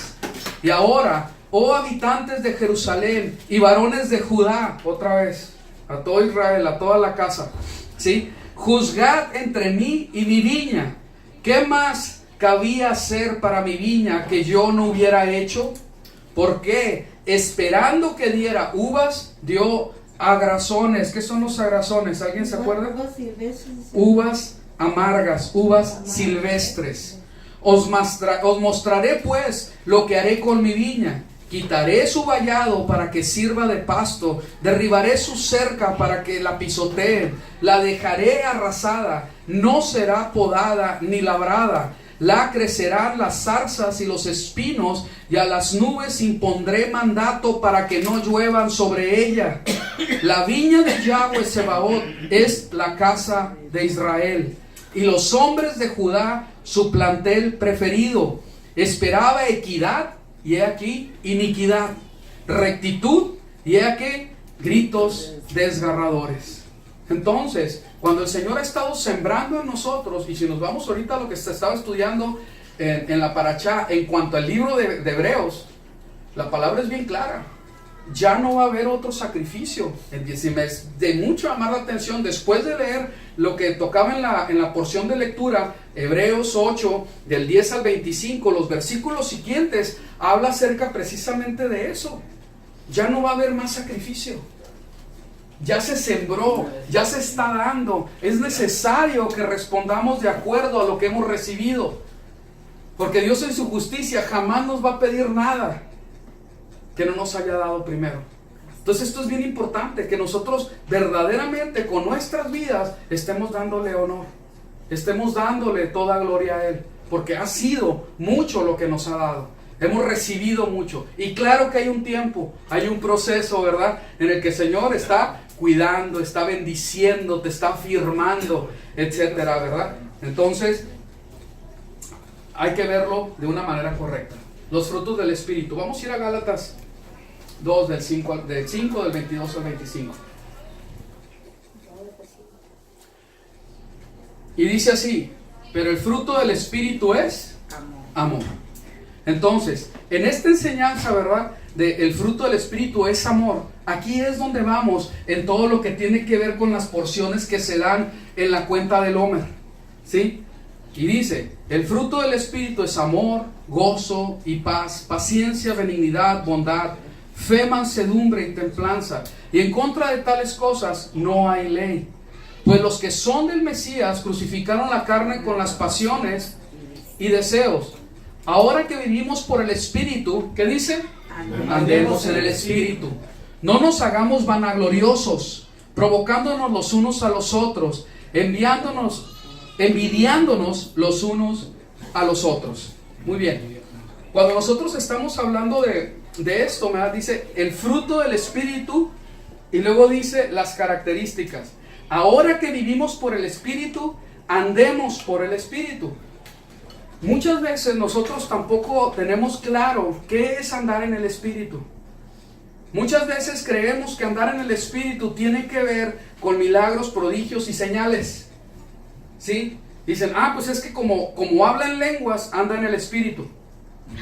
Y ahora, oh habitantes de Jerusalén y varones de Judá, otra vez, a todo Israel, a toda la casa, ¿sí? Juzgad entre mí y mi viña. ¿Qué más cabía hacer para mi viña que yo no hubiera hecho? Porque esperando que diera uvas, dio agrazones. ¿Qué son los agrazones? ¿Alguien se acuerda? Uvas amargas, uvas silvestres. Os mostraré pues lo que haré con mi viña. Quitaré su vallado para que sirva de pasto, derribaré su cerca para que la pisoteen, la dejaré arrasada, no será podada ni labrada, la crecerán las zarzas y los espinos, y a las nubes impondré mandato para que no lluevan sobre ella. La viña de Yahweh Sebaot es la casa de Israel, y los hombres de Judá su plantel preferido. Esperaba equidad, y he aquí iniquidad, rectitud, y he aquí gritos desgarradores. Entonces, cuando el Señor ha estado sembrando en nosotros, y si nos vamos ahorita a lo que se estaba estudiando en la Parashá, en cuanto al libro de Hebreos, la palabra es bien clara. Ya no va a haber otro sacrificio. De mucho llamar la atención, después de leer lo que tocaba en la porción de lectura, Hebreos 8, del 10 al 25, los versículos siguientes, habla acerca precisamente de eso. Ya no va a haber más sacrificio. Ya se sembró, ya se está dando. Es necesario que respondamos de acuerdo a lo que hemos recibido. Porque Dios en su justicia jamás nos va a pedir nada que no nos haya dado primero. Entonces esto es bien importante, que nosotros verdaderamente con nuestras vidas estemos dándole honor, estemos dándole toda gloria a Él, porque ha sido mucho lo que nos ha dado. Hemos recibido mucho. Y claro que hay un tiempo, hay un proceso, ¿verdad?, en el que el Señor está cuidando, está bendiciendo, te está afirmando, etcétera, ¿verdad? Entonces hay que verlo de una manera correcta. Los frutos del Espíritu. Vamos a ir a Gálatas 2, del 5 del 22 al 25. Y dice así: pero el fruto del Espíritu es amor. Entonces, en esta enseñanza, ¿verdad?, el fruto del Espíritu es amor. Aquí es donde vamos en todo lo que tiene que ver con las porciones que se dan en la cuenta del Homer, ¿sí? Y dice: el fruto del Espíritu es amor, gozo y paz, paciencia, benignidad, bondad, fe, mansedumbre y templanza. Y en contra de tales cosas no hay ley. Pues los que son del Mesías crucificaron la carne con las pasiones y deseos. Ahora que vivimos por el Espíritu, ¿qué dice? Andemos en el Espíritu. No nos hagamos vanagloriosos, provocándonos los unos a los otros, envidiándonos los unos a los otros. Muy bien. Cuando nosotros estamos hablando de esto, ¿verdad?, dice el fruto del Espíritu y luego dice las características. Ahora que vivimos por el Espíritu, andemos por el Espíritu. Muchas veces nosotros tampoco tenemos claro qué es andar en el Espíritu. Muchas veces creemos que andar en el Espíritu tiene que ver con milagros, prodigios y señales, ¿sí? Dicen: pues es que como habla en lenguas, anda en el Espíritu.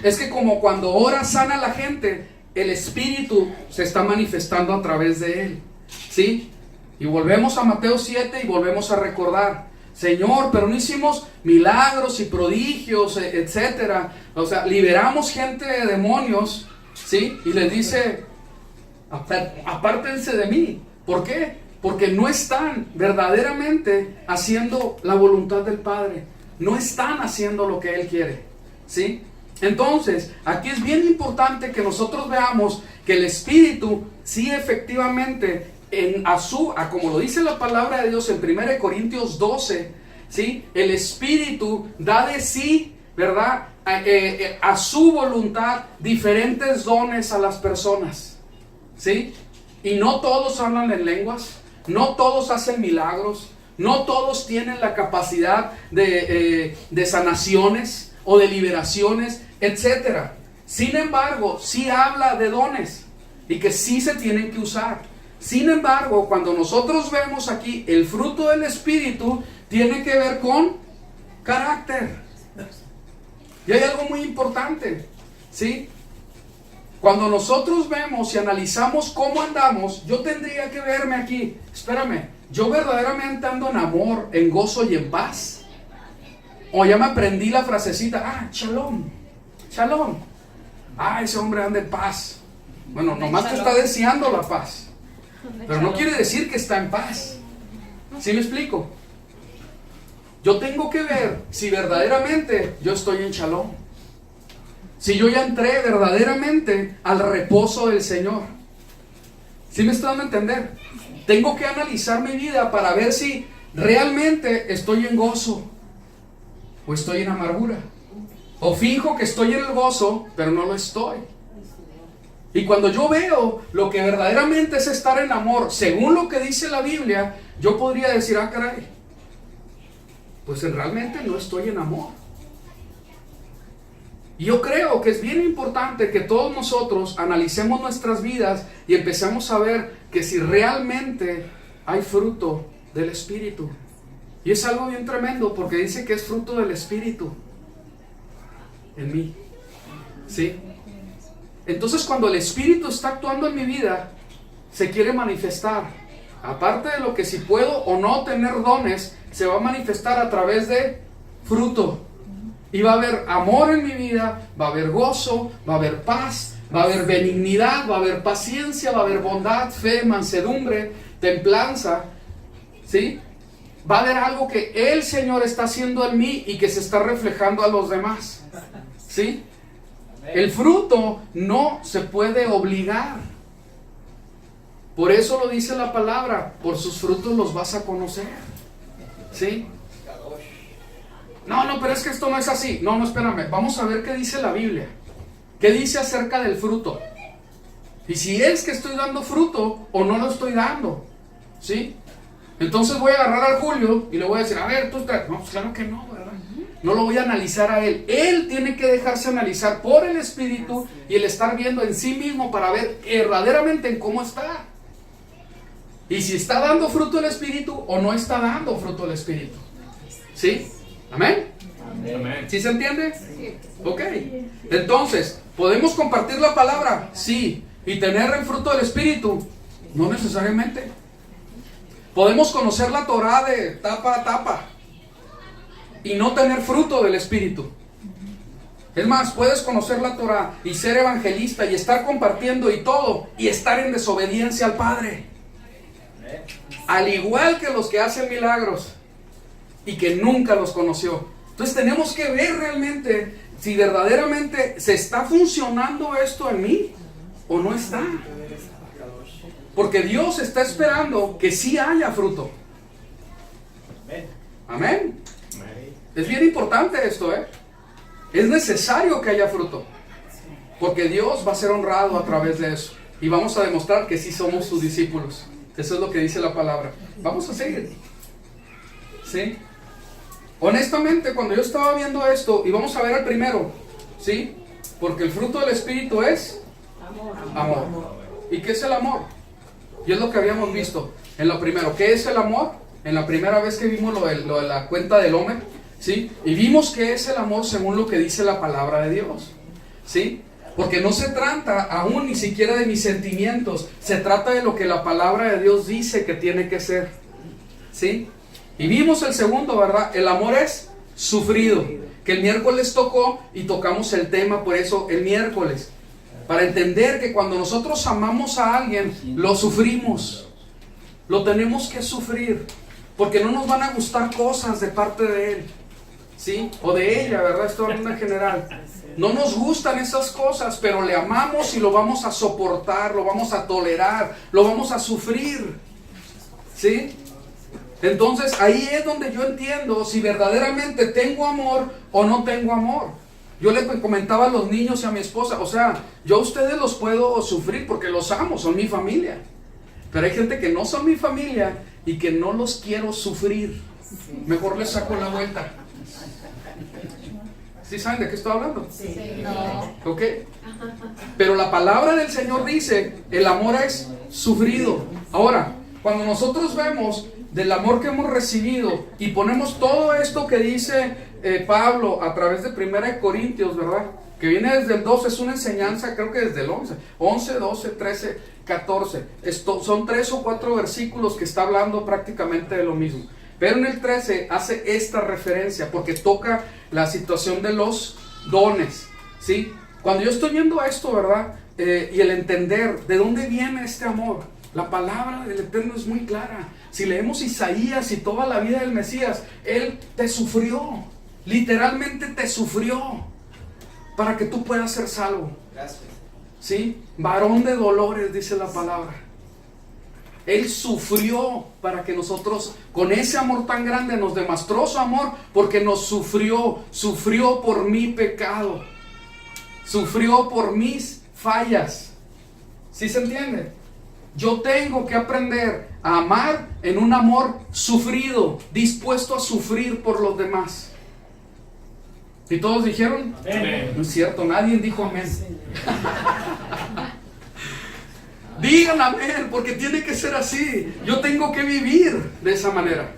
Es que como cuando ora sana a la gente, el Espíritu se está manifestando a través de él, ¿sí? Y volvemos a Mateo 7 y volvemos a recordar: Señor, pero no hicimos milagros y prodigios, etcétera. O sea, liberamos gente de demonios, ¿sí? Y les dice: apártense de mí. ¿Por qué? Porque no están verdaderamente haciendo la voluntad del Padre. No están haciendo lo que Él quiere, ¿sí? Entonces, aquí es bien importante que nosotros veamos que el Espíritu, sí, efectivamente, como lo dice la palabra de Dios en 1 Corintios 12, ¿sí?, el Espíritu da de sí, ¿verdad?, a su voluntad diferentes dones a las personas, ¿sí? Y no todos hablan en lenguas, no todos hacen milagros, no todos tienen la capacidad de sanaciones o de liberaciones, etcétera. Sin embargo, sí habla de dones y que sí se tienen que usar. Sin embargo, cuando nosotros vemos aquí el fruto del Espíritu, tiene que ver con carácter. Y hay algo muy importante, ¿sí? Cuando nosotros vemos y analizamos cómo andamos, yo tendría que verme aquí: espérame, ¿yo verdaderamente ando en amor, en gozo y en paz? O ya me aprendí la frasecita: shalom, shalom. Ese hombre anda en paz. Bueno, nomás te está deseando la paz, pero no quiere decir que está en paz. ¿Sí me explico? Yo tengo que ver si verdaderamente yo estoy en shalom, si yo ya entré verdaderamente al reposo del Señor. ¿Sí me están dando a entender? Tengo que analizar mi vida para ver si realmente estoy en gozo o estoy en amargura, o finjo que estoy en el gozo pero no lo estoy. Y cuando yo veo lo que verdaderamente es estar en amor, según lo que dice la Biblia, yo podría decir: caray, pues realmente no estoy en amor. Y yo creo que es bien importante que todos nosotros analicemos nuestras vidas y empecemos a ver que si realmente hay fruto del Espíritu. Y es algo bien tremendo porque dice que es fruto del Espíritu en mí. ¿Sí? Entonces cuando el Espíritu está actuando en mi vida, se quiere manifestar. Aparte de lo que si puedo o no tener dones, se va a manifestar a través de fruto. Y va a haber amor en mi vida, va a haber gozo, va a haber paz, va a haber benignidad, va a haber paciencia, va a haber bondad, fe, mansedumbre, templanza. ¿Sí? Va a haber algo que el Señor está haciendo en mí y que se está reflejando a los demás. ¿Sí? El fruto no se puede obligar. Por eso lo dice la palabra, por sus frutos los vas a conocer. ¿Sí? No, pero es que esto no es así. No, espérame, vamos a ver qué dice la Biblia. ¿Qué dice acerca del fruto? Y si es que estoy dando fruto o no lo estoy dando. ¿Sí? Entonces voy a agarrar al Julio y le voy a decir, a ver, tú estás... No, pues claro que no, ¿verdad? No lo voy a analizar a él. Él tiene que dejarse analizar por el Espíritu y el estar viendo en sí mismo para ver verdaderamente en cómo está. Y si está dando fruto el Espíritu o no está dando fruto el Espíritu. ¿Sí? ¿Amén? Amén. ¿Sí se entiende? Ok. Entonces, ¿podemos compartir la palabra? Sí. ¿Y tener el fruto del Espíritu? No necesariamente. ¿Podemos conocer la Torah de tapa a tapa y no tener fruto del Espíritu? Es más, puedes conocer la Torah y ser evangelista y estar compartiendo y todo y estar en desobediencia al Padre. Al igual que los que hacen milagros y que nunca los conoció. Entonces tenemos que ver realmente si verdaderamente se está funcionando esto en mí o no está. Porque Dios está esperando que sí haya fruto. Amén. Es bien importante esto, ¿eh? Es necesario que haya fruto. Porque Dios va a ser honrado a través de eso. Y vamos a demostrar que sí somos sus discípulos. Eso es lo que dice la palabra. Vamos a seguir. ¿Sí? Honestamente, cuando yo estaba viendo esto, y vamos a ver el primero, ¿sí? Porque el fruto del Espíritu es amor. ¿Y qué es el amor? Y es lo que habíamos visto en lo primero. ¿Qué es el amor? En la primera vez que vimos lo de la cuenta del Homer, ¿sí? Y vimos que es el amor según lo que dice la palabra de Dios, ¿sí? Porque no se trata aún ni siquiera de mis sentimientos, se trata de lo que la palabra de Dios dice que tiene que ser, ¿sí? Y vimos el segundo, ¿verdad? El amor es sufrido, que el miércoles tocó y tocamos el tema, por eso el miércoles, para entender que cuando nosotros amamos a alguien, lo sufrimos, lo tenemos que sufrir, porque no nos van a gustar cosas de parte de él, ¿sí? O de ella, ¿verdad? Esto hablando en general. No nos gustan esas cosas, pero le amamos y lo vamos a soportar, lo vamos a tolerar, lo vamos a sufrir, ¿sí? Entonces ahí es donde yo entiendo si verdaderamente tengo amor o no tengo amor. Yo le comentaba a los niños y a mi esposa, o sea, yo a ustedes los puedo sufrir porque los amo, son mi familia. Pero hay gente que no son mi familia y que no los quiero sufrir. Mejor les saco la vuelta. ¿Sí saben de qué estoy hablando? Sí. No. ¿Ok? Pero la palabra del Señor dice, el amor es sufrido. Ahora, cuando nosotros vemos del amor que hemos recibido y ponemos todo esto que dice Pablo a través de 1 Corintios, ¿verdad? Que viene desde el 12, es una enseñanza, creo que desde el 11, 12, 13, 14. Son 3 o 4 versículos que está hablando prácticamente de lo mismo. Pero en el 13 hace esta referencia porque toca la situación de los dones, ¿sí? Cuando yo estoy viendo esto, ¿verdad? Y el entender de dónde viene este amor, la palabra del Eterno es muy clara. Si leemos Isaías y toda la vida del Mesías, Él te sufrió, literalmente te sufrió, para que tú puedas ser salvo. Gracias. ¿Sí? Varón de dolores, dice la palabra. Él sufrió para que nosotros, con ese amor tan grande, nos demostró su amor porque nos sufrió por mi pecado, sufrió por mis fallas. ¿Sí se entiende? Yo tengo que aprender a amar en un amor sufrido, dispuesto a sufrir por los demás. ¿Y todos dijeron? Amén. No es cierto, nadie dijo amén. Digan amén, porque tiene que ser así. Yo tengo que vivir de esa manera.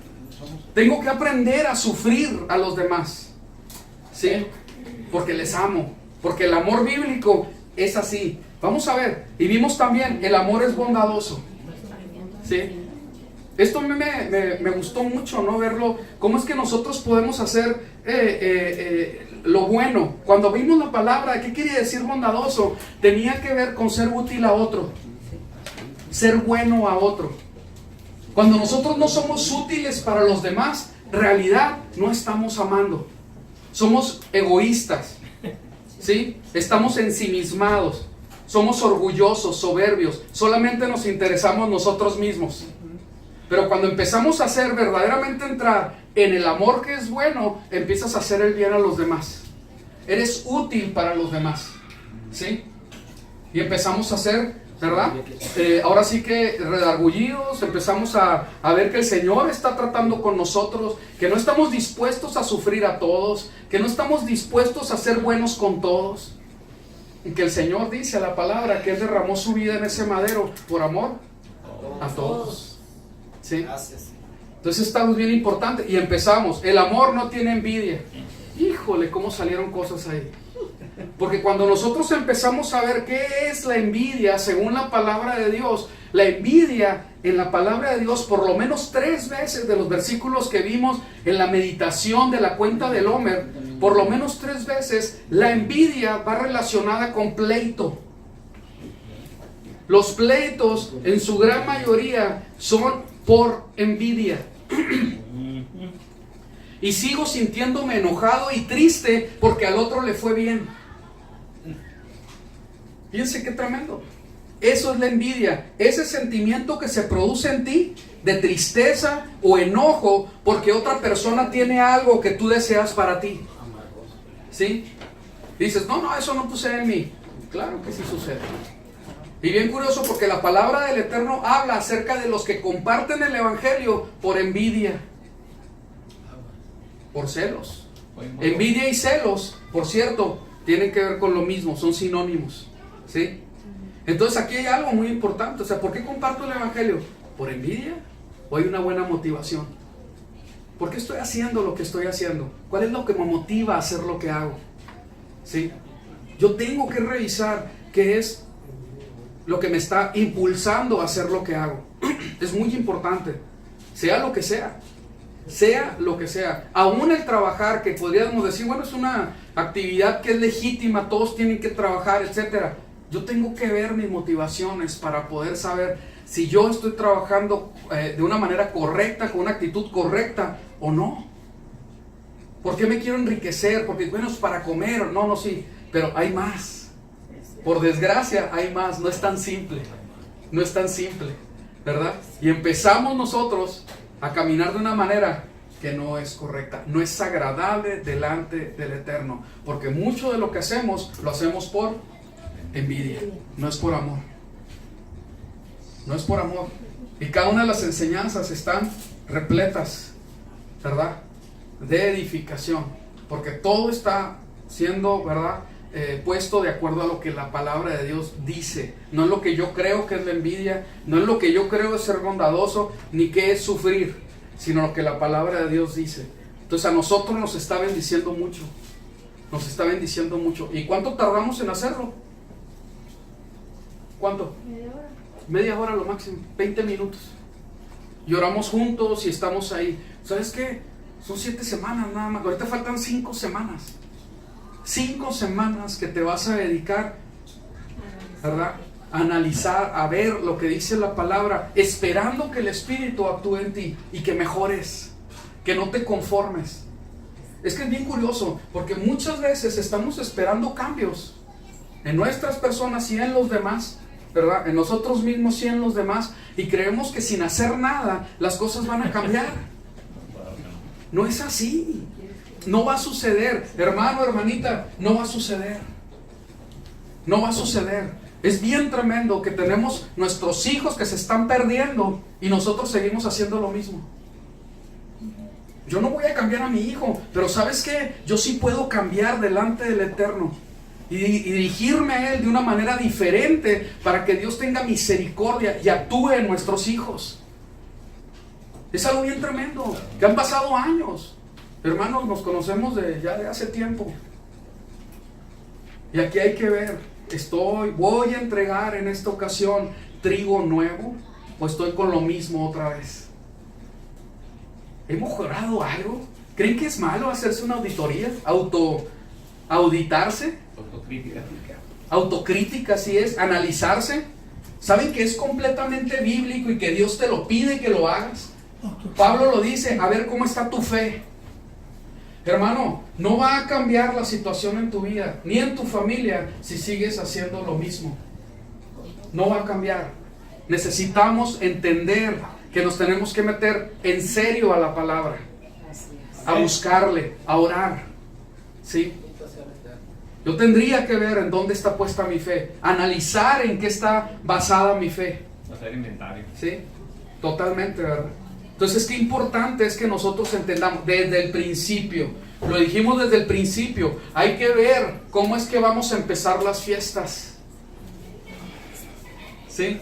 Tengo que aprender a sufrir a los demás. ¿Sí? Porque les amo. Porque el amor bíblico es así. Vamos a ver. Y vimos también, el amor es bondadoso. ¿Sí? Esto me gustó mucho, ¿no? Verlo. ¿Cómo es que nosotros podemos hacer lo bueno? Cuando vimos la palabra, ¿qué quiere decir bondadoso? Tenía que ver con ser útil a otro. Ser bueno a otro. Cuando nosotros no somos útiles para los demás, en realidad no estamos amando. Somos egoístas. ¿Sí? Estamos ensimismados. Somos orgullosos, soberbios. Solamente nos interesamos nosotros mismos. Pero cuando empezamos a hacer verdaderamente entrar en el amor que es bueno, empiezas a hacer el bien a los demás. Eres útil para los demás. ¿Sí? Y empezamos a hacer, ¿verdad? Ahora sí que redargullidos, empezamos a ver que el Señor está tratando con nosotros, que no estamos dispuestos a sufrir a todos, que no estamos dispuestos a ser buenos con todos. Y que el Señor dice a la palabra que Él derramó su vida en ese madero por amor a todos. ¿Sí? Entonces estamos bien importante y empezamos. El amor no tiene envidia. Híjole, cómo salieron cosas ahí. Porque cuando nosotros empezamos a ver qué es la envidia según la palabra de Dios, la envidia en la palabra de Dios, por lo menos 3 veces de los versículos que vimos en la meditación de la cuenta del Homer, por lo menos 3 veces la envidia va relacionada con pleito. Los pleitos en su gran mayoría son por envidia. Y sigo sintiéndome enojado y triste porque al otro le fue bien. Fíjense qué tremendo. Eso es la envidia. Ese sentimiento que se produce en ti de tristeza o enojo porque otra persona tiene algo que tú deseas para ti. ¿Sí? Dices, no, eso no sucede en mí. Claro que sí sucede. Y bien curioso porque la palabra del Eterno habla acerca de los que comparten el Evangelio por envidia, por celos. Envidia y celos, por cierto, tienen que ver con lo mismo, son sinónimos. ¿Sí? Entonces aquí hay algo muy importante. O sea, ¿por qué comparto el Evangelio? ¿Por envidia? ¿O hay una buena motivación? ¿Por qué estoy haciendo lo que estoy haciendo? ¿Cuál es lo que me motiva a hacer lo que hago? ¿Sí? Yo tengo que revisar qué es lo que me está impulsando a hacer lo que hago. Es muy importante. Sea lo que sea. Sea lo que sea. Aún el trabajar, que podríamos decir, bueno, es una actividad que es legítima, todos tienen que trabajar, etcétera. Yo tengo que ver mis motivaciones para poder saber si yo estoy trabajando de una manera correcta, con una actitud correcta o no. ¿Por qué me quiero enriquecer? Porque, bueno, es para comer. No, sí. Pero hay más. Por desgracia hay más, no es tan simple, ¿verdad? Y empezamos nosotros a caminar de una manera que no es correcta, no es agradable delante del Eterno, porque mucho de lo que hacemos, lo hacemos por envidia, no es por amor, no es por amor. Y cada una de las enseñanzas están repletas, ¿verdad? De edificación, porque todo está siendo, ¿verdad? Puesto de acuerdo a lo que la palabra de Dios dice. No es lo que yo creo que es la envidia, no es lo que yo creo es ser bondadoso, ni que es sufrir, sino lo que la palabra de Dios dice. Entonces a nosotros nos está bendiciendo mucho. Nos está bendiciendo mucho. ¿Y cuánto tardamos en hacerlo? ¿Cuánto? Media hora lo máximo, 20 minutos. Y oramos juntos y estamos ahí. ¿Sabes qué? Son 7 semanas nada más. Ahorita faltan 5 semanas. 5 semanas que te vas a dedicar, ¿verdad? A analizar, a ver lo que dice la palabra, esperando que el Espíritu actúe en ti y que mejores, que no te conformes. Es que es bien curioso, porque muchas veces estamos esperando cambios en nuestras personas y en los demás, ¿verdad? En nosotros mismos y en los demás, y creemos que sin hacer nada las cosas van a cambiar. No es así. No va a suceder, hermano, hermanita, no va a suceder. No va a suceder. Es bien tremendo que tenemos nuestros hijos que se están perdiendo y nosotros seguimos haciendo lo mismo. Yo no voy a cambiar a mi hijo, pero ¿sabes qué? Yo sí puedo cambiar delante del Eterno y dirigirme a Él de una manera diferente para que Dios tenga misericordia y actúe en nuestros hijos. Es algo bien tremendo, que han pasado años. Hermanos, nos conocemos ya de hace tiempo. Y aquí hay que ver, voy a entregar en esta ocasión trigo nuevo o estoy con lo mismo otra vez. ¿Hemos mejorado algo? ¿Creen que es malo hacerse una auditoría? ¿Auditarse? Autocrítica, así es. Analizarse. ¿Saben que es completamente bíblico y que Dios te lo pide que lo hagas? Pablo lo dice, a ver cómo está tu fe. Hermano, no va a cambiar la situación en tu vida, ni en tu familia, si sigues haciendo lo mismo. No va a cambiar. Necesitamos entender que nos tenemos que meter en serio a la palabra, a buscarle, a orar. ¿Sí? Yo tendría que ver en dónde está puesta mi fe, analizar en qué está basada mi fe. Hacer inventario. ¿Sí? Totalmente, ¿verdad? Entonces, qué importante es que nosotros entendamos desde el principio. Lo dijimos desde el principio. Hay que ver cómo es que vamos a empezar las fiestas. ¿Sí?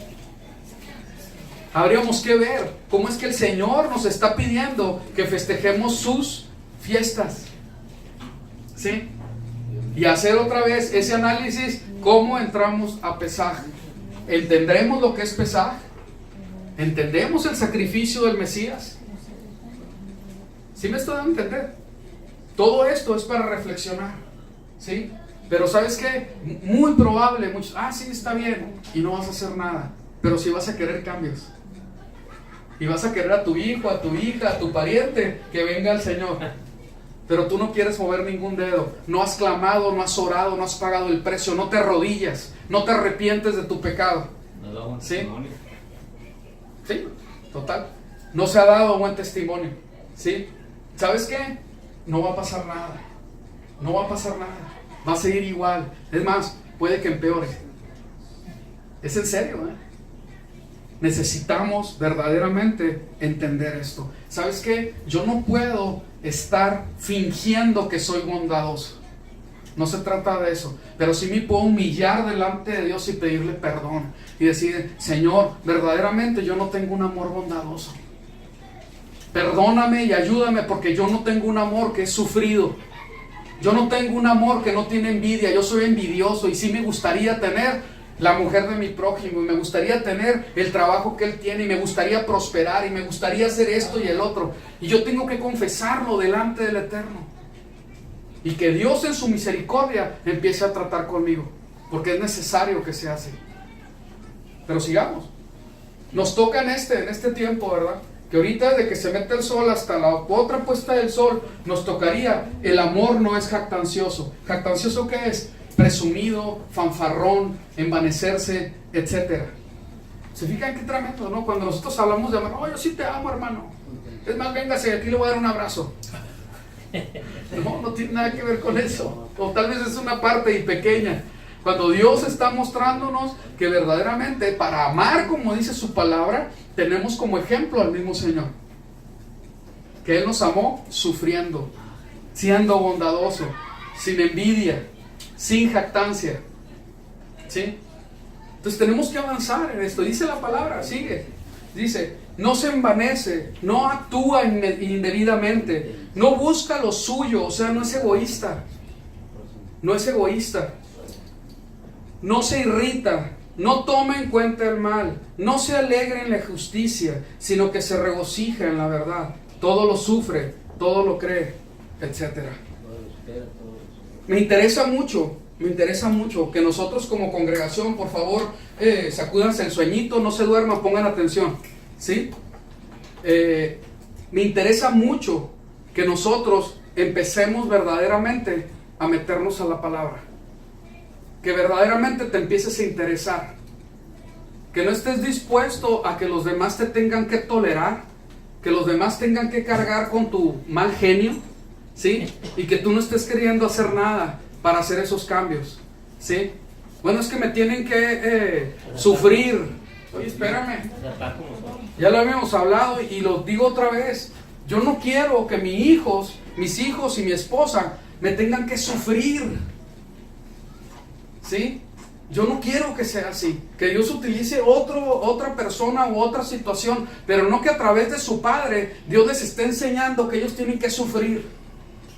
Habríamos que ver cómo es que el Señor nos está pidiendo que festejemos sus fiestas. ¿Sí? Y hacer otra vez ese análisis, cómo entramos a Pesaj. ¿Entendremos lo que es Pesaj? ¿Entendemos el sacrificio del Mesías? ¿Sí me estoy dando a entender? Todo esto es para reflexionar. ¿Sí? Pero ¿sabes qué? Muy probable, muchos, sí, está bien, y no vas a hacer nada. Pero sí vas a querer cambios. Y vas a querer a tu hijo, a tu hija, a tu pariente, que venga el Señor. Pero tú no quieres mover ningún dedo. No has clamado, no has orado, no has pagado el precio, no te arrodillas, no te arrepientes de tu pecado. No da buen ¿Sí? testimonio. Sí, total. No se ha dado buen testimonio. ¿Sí? ¿Sabes qué? No va a pasar nada. No va a pasar nada. Va a seguir igual. Es más, puede que empeore. Es en serio, ¿eh? Necesitamos verdaderamente entender esto. ¿Sabes qué? Yo no puedo estar fingiendo que soy bondadoso. No se trata de eso. Pero sí me puedo humillar delante de Dios y pedirle perdón. Y decir, Señor, verdaderamente yo no tengo un amor bondadoso. Perdóname y ayúdame porque yo no tengo un amor que es sufrido. Yo no tengo un amor que no tiene envidia. Yo soy envidioso y sí me gustaría tener la mujer de mi prójimo, y me gustaría tener el trabajo que él tiene, y me gustaría prosperar, y me gustaría hacer esto y el otro, y yo tengo que confesarlo delante del Eterno, y que Dios en su misericordia empiece a tratar conmigo, porque es necesario que sea así. Pero sigamos. Nos toca en este tiempo, ¿verdad? Que ahorita desde que se mete el sol hasta la otra puesta del sol, nos tocaría, el amor no es jactancioso. ¿Jactancioso qué es? Presumido, fanfarrón, envanecerse, etc. ¿Se fijan qué tremendo, no? Cuando nosotros hablamos de amor, yo sí te amo, hermano. Es más, véngase, aquí le voy a dar un abrazo. No tiene nada que ver con eso. O tal vez es una parte y pequeña. Cuando Dios está mostrándonos que verdaderamente para amar, como dice su palabra, tenemos como ejemplo al mismo Señor. Que Él nos amó sufriendo, siendo bondadoso, sin envidia, sin jactancia. ¿Sí? Entonces tenemos que avanzar en esto. Dice la palabra, sigue. Dice, no se envanece, no actúa indebidamente, no busca lo suyo, o sea, no es egoísta. No es egoísta. No se irrita, no toma en cuenta el mal, no se alegra en la justicia, sino que se regocija en la verdad. Todo lo sufre, todo lo cree, etc. Me interesa mucho que nosotros como congregación, por favor, sacúdanse el sueñito, no se duerman, pongan atención, ¿sí? Me interesa mucho que nosotros empecemos verdaderamente a meternos a la palabra, que verdaderamente te empieces a interesar, que no estés dispuesto a que los demás te tengan que tolerar, que los demás tengan que cargar con tu mal genio, ¿sí? Y que tú no estés queriendo hacer nada para hacer esos cambios, ¿sí? Bueno, es que me tienen que sufrir. Oye, espérame. Ya lo habíamos hablado y lo digo otra vez. Yo no quiero que mis hijos y mi esposa me tengan que sufrir. ¿Sí? Yo no quiero que sea así. Que Dios utilice otra persona u otra situación, pero no que a través de su padre Dios les esté enseñando que ellos tienen que sufrir.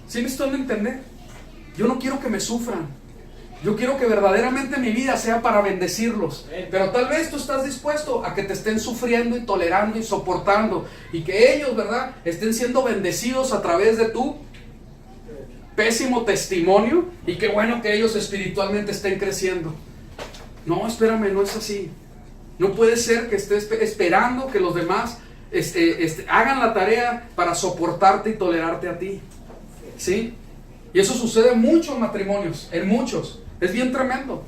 ¿Sí me están a entender? Yo no quiero que me sufran. Yo quiero que verdaderamente mi vida sea para bendecirlos. Pero tal vez tú estás dispuesto a que te estén sufriendo y tolerando y soportando, y que ellos, ¿verdad?, estén siendo bendecidos a través de tu pésimo testimonio, y qué bueno que ellos espiritualmente estén creciendo. No, espérame, no es así. No puede ser que estés esperando que los demás hagan la tarea para soportarte y tolerarte a ti. ¿Sí? Y eso sucede mucho en matrimonios, en muchos. Es bien tremendo.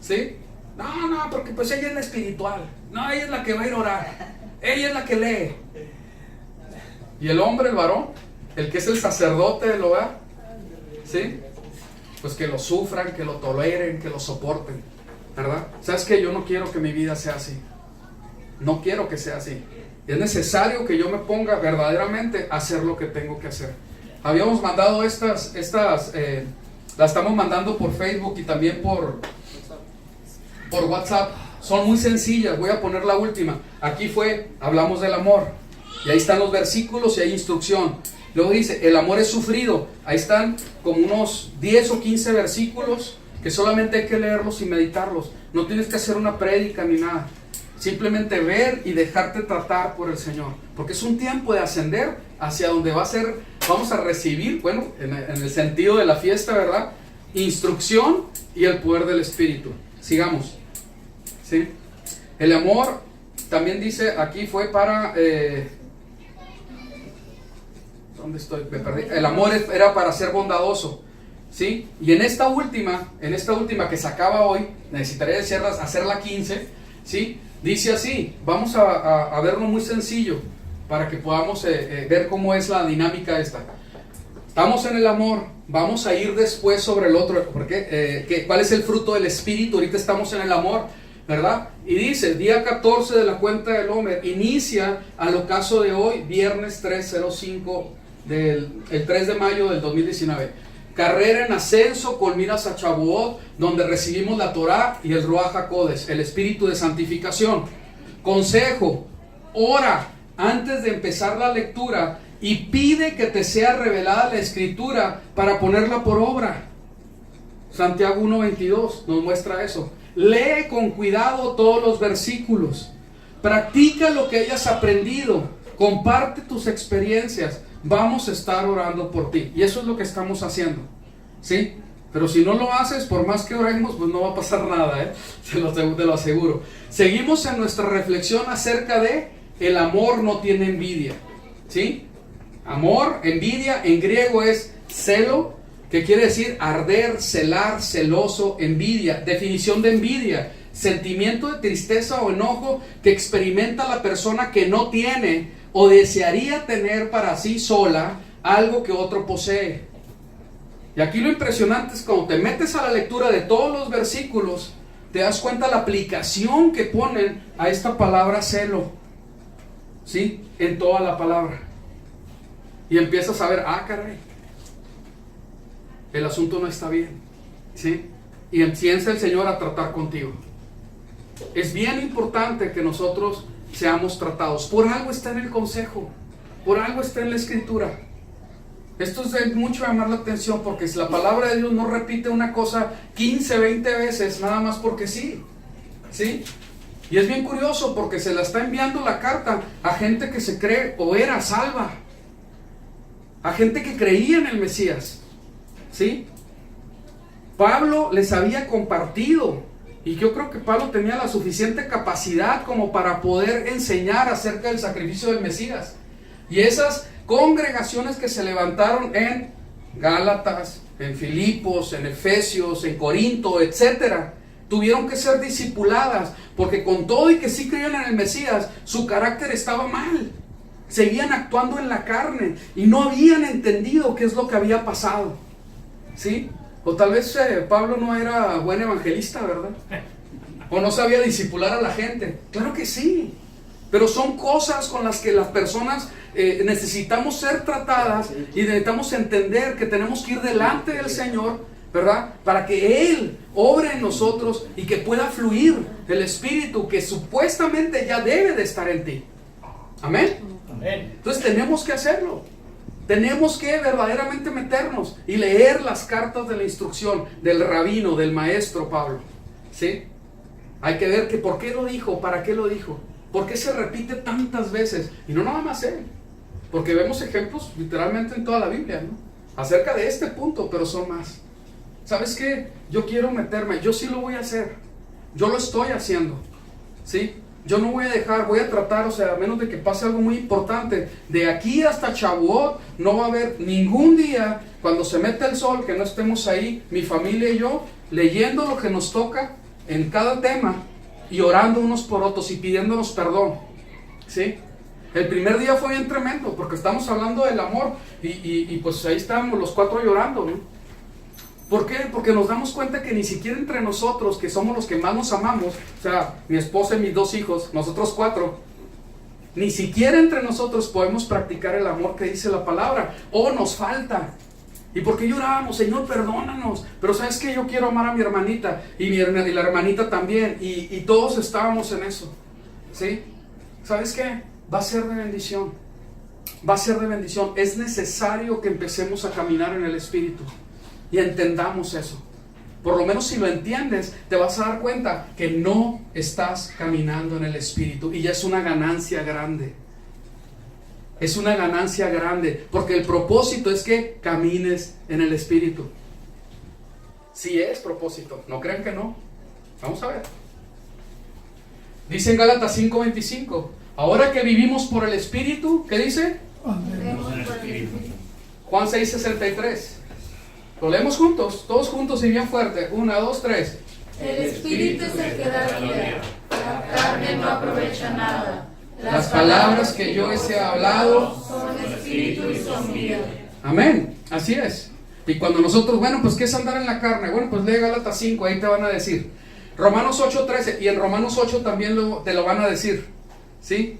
¿Sí? No, porque pues ella es la espiritual. No, ella es la que va a ir a orar. Ella es la que lee. Y el hombre, el varón, el que es el sacerdote del hogar, ¿sí? Pues que lo sufran, que lo toleren, que lo soporten, ¿verdad? ¿Sabes qué? Yo no quiero que mi vida sea así. No quiero que sea así. Es necesario que yo me ponga verdaderamente a hacer lo que tengo que hacer. Habíamos mandado las estamos mandando por Facebook y también por WhatsApp. Son muy sencillas. Voy a poner la última. Aquí hablamos del amor. Y ahí están los versículos y hay instrucción. Luego dice, el amor es sufrido. Ahí están como unos 10 o 15 versículos que solamente hay que leerlos y meditarlos. No tienes que hacer una prédica ni nada. Simplemente ver y dejarte tratar por el Señor. Porque es un tiempo de ascender hacia donde vamos a recibir, bueno, en el sentido de la fiesta, ¿verdad?, instrucción y el poder del Espíritu. Sigamos. ¿Sí? El amor, también dice, aquí fue para... ¿dónde estoy? Me perdí. El amor era para ser bondadoso. ¿Sí? Y en esta última que se acaba hoy, necesitaría hacer la 15, ¿sí? Dice así, vamos a verlo muy sencillo para que podamos ver cómo es la dinámica esta. Estamos en el amor, vamos a ir después sobre el otro, porque ¿cuál es el fruto del Espíritu? Ahorita estamos en el amor, ¿verdad? Y dice, día 14 de la cuenta del Homer, inicia al ocaso de hoy, viernes 305 el 3 de mayo del 2019. Carrera en ascenso con miras a Shavuot, donde recibimos la Torá y el Ruach HaKodesh, el espíritu de santificación. Consejo: ora antes de empezar la lectura y pide que te sea revelada la escritura para ponerla por obra. Santiago 1:22 nos muestra eso. Lee con cuidado todos los versículos. Practica lo que hayas aprendido. Comparte tus experiencias. Vamos a estar orando por ti. Y eso es lo que estamos haciendo. ¿Sí? Pero si no lo haces, por más que oremos, pues no va a pasar nada, ¿eh? Te lo aseguro. Seguimos en nuestra reflexión acerca de el amor no tiene envidia. ¿Sí? Amor, envidia, en griego es celo, que quiere decir arder, celar, celoso, envidia. Definición de envidia: sentimiento de tristeza o enojo que experimenta la persona que no tiene o desearía tener para sí sola algo que otro posee. Y aquí lo impresionante es cuando te metes a la lectura de todos los versículos, te das cuenta la aplicación que ponen a esta palabra celo, ¿sí?, en toda la palabra. Y empiezas a ver, caray, el asunto no está bien, ¿sí? Y empieza el Señor a tratar contigo. Es bien importante que nosotros seamos tratados. Por algo está en el consejo, por algo está en la escritura. Esto es de mucho llamar la atención, porque si la palabra de Dios no repite una cosa 15, 20 veces, nada más porque sí, ¿sí? Y es bien curioso porque se la está enviando la carta a gente que se cree o era salva, a gente que creía en el Mesías, ¿sí? Pablo les había compartido. Y yo creo que Pablo tenía la suficiente capacidad como para poder enseñar acerca del sacrificio del Mesías. Y esas congregaciones que se levantaron en Gálatas, en Filipos, en Efesios, en Corinto, etcétera, tuvieron que ser discipuladas, porque con todo y que sí creían en el Mesías, su carácter estaba mal. Seguían actuando en la carne y no habían entendido qué es lo que había pasado, ¿sí? O tal vez Pablo no era buen evangelista, ¿verdad? O no sabía discipular a la gente. Claro que sí. Pero son cosas con las que las personas necesitamos ser tratadas y necesitamos entender que tenemos que ir delante del Señor, ¿verdad? Para que Él obre en nosotros y que pueda fluir el Espíritu que supuestamente ya debe de estar en ti. Amén. Entonces tenemos que hacerlo. Tenemos que verdaderamente meternos y leer las cartas de la instrucción del rabino, del maestro Pablo. ¿Sí? Hay que ver que por qué lo dijo, para qué lo dijo, por qué se repite tantas veces. Y no nada más él, porque vemos ejemplos literalmente en toda la Biblia, ¿no? Acerca de este punto, pero son más. ¿Sabes qué? Yo quiero meterme, yo sí lo voy a hacer. Yo lo estoy haciendo. ¿Sí? Yo no voy a dejar, voy a tratar, o sea, a menos de que pase algo muy importante, de aquí hasta Shavuot no va a haber ningún día cuando se mete el sol que no estemos ahí, mi familia y yo, leyendo lo que nos toca en cada tema y orando unos por otros y pidiéndonos perdón. ¿Sí? El primer día fue bien tremendo porque estamos hablando del amor y pues ahí estábamos los 4 llorando, ¿no? ¿Por qué? Porque nos damos cuenta que ni siquiera entre nosotros, que somos los que más nos amamos, o sea, mi esposa y mis 2 hijos, nosotros 4, ni siquiera entre nosotros podemos practicar el amor que dice la palabra, o nos falta. ¿Y por qué llorábamos? Señor, perdónanos. Pero ¿sabes qué? Yo quiero amar a mi hermanita, y la hermanita también, y todos estábamos en eso. ¿Sí? ¿Sabes qué? Va a ser de bendición. Va a ser de bendición. Es necesario que empecemos a caminar en el Espíritu. Y entendamos eso. Por lo menos si lo entiendes, te vas a dar cuenta que no estás caminando en el Espíritu. Y ya es una ganancia grande. Es una ganancia grande. Porque el propósito es que camines en el Espíritu. Sí es propósito. No crean que no. Vamos a ver. Dice en Gálatas 5:25. Ahora que vivimos por el Espíritu, ¿qué dice? Juan 6:63. Lo leemos juntos, todos juntos y bien fuerte. 1, 2, 3. El Espíritu es el que da vida. La carne no aprovecha nada. Las palabras que yo os he hablado son Espíritu y son vida. Amén, así es. Y cuando nosotros, bueno, pues ¿qué es andar en la carne? Bueno, pues lee Gálatas 5, ahí te van a decir. Romanos 8:13, y en Romanos 8 también te lo van a decir. ¿Sí?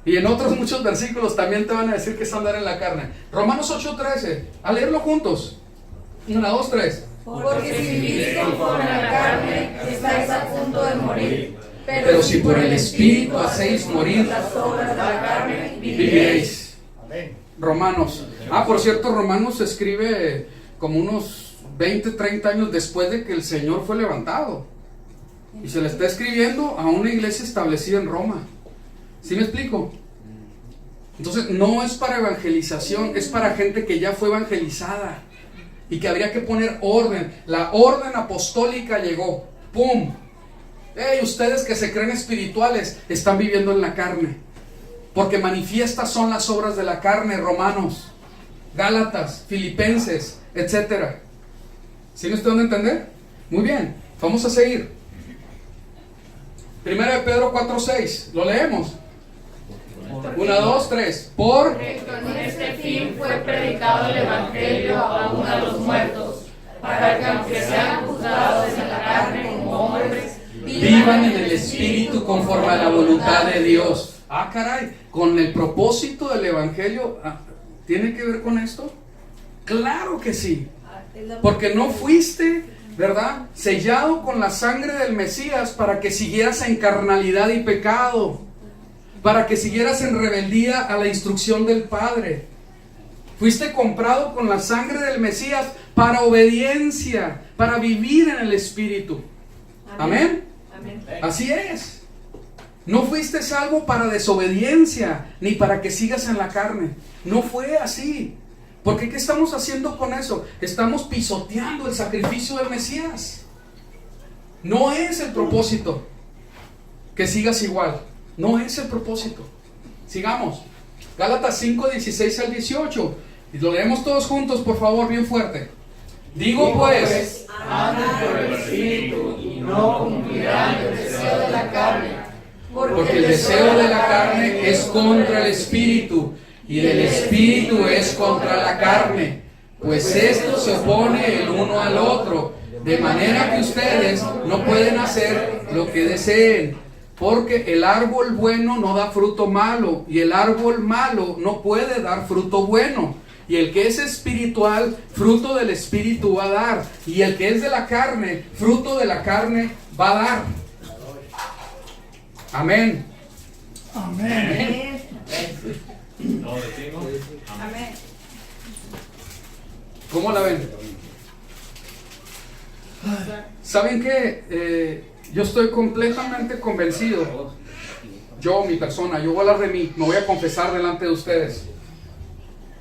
Y en otros muchos versículos también te van a decir que es andar en la carne. Romanos 8:13, a leerlo juntos. 1, 2, 3. Porque si vivís conforme a la carne, estáis a punto de morir. Pero si por el Espíritu hacéis morir las obras de la carne, viviréis. Romanos. Por cierto, Romanos se escribe como unos 20, 30 años después de que el Señor fue levantado. Y se le está escribiendo a una iglesia establecida en Roma. ¿Sí me explico? Entonces no es para evangelización, es para gente que ya fue evangelizada y que habría que poner orden. La orden apostólica llegó. ¡Pum! ¡Hey! Ustedes que se creen espirituales están viviendo en la carne, porque manifiestas son las obras de la carne. Romanos, Gálatas, Filipenses, etc. ¿Sí me están dando a entender? Muy bien, vamos a seguir. 1 Pedro 4:6, lo leemos. 1, 2, 3. Porque con este fin fue predicado el Evangelio aún a los muertos, para que aunque sean juzgados en la carne como hombres, vivan en el Espíritu conforme a la voluntad de Dios. Caray, con el propósito del Evangelio, ¿tiene que ver con esto? Claro que sí. Porque no fuiste, ¿verdad?, sellado con la sangre del Mesías para que siguieras en carnalidad y pecado, para que siguieras en rebeldía a la instrucción del Padre. Fuiste comprado con la sangre del Mesías para obediencia, para vivir en el Espíritu. Amén. Amén. Así es. No fuiste salvo para desobediencia, ni para que sigas en la carne. No fue así. Porque ¿qué estamos haciendo con eso? Estamos pisoteando el sacrificio del Mesías. No es el propósito que sigas igual. No es el propósito. Sigamos. Gálatas 5, 16 al 18. Y lo leemos todos juntos, por favor, bien fuerte. Digo pues, anden por el Espíritu y no cumplirán el deseo de la carne. porque el deseo de la carne es contra el Espíritu, y del Espíritu es contra la carne, pues esto se opone el uno al otro, de manera que ustedes no pueden hacer lo que deseen. Porque el árbol bueno no da fruto malo, y el árbol malo no puede dar fruto bueno. Y el que es espiritual, fruto del espíritu va a dar. Y el que es de la carne, fruto de la carne va a dar. Amén. Amén. No decimos. Amén. ¿Cómo la ven? ¿Saben qué? Yo estoy completamente convencido. Yo, mi persona, yo voy a hablar de mí. Me voy a confesar delante de ustedes.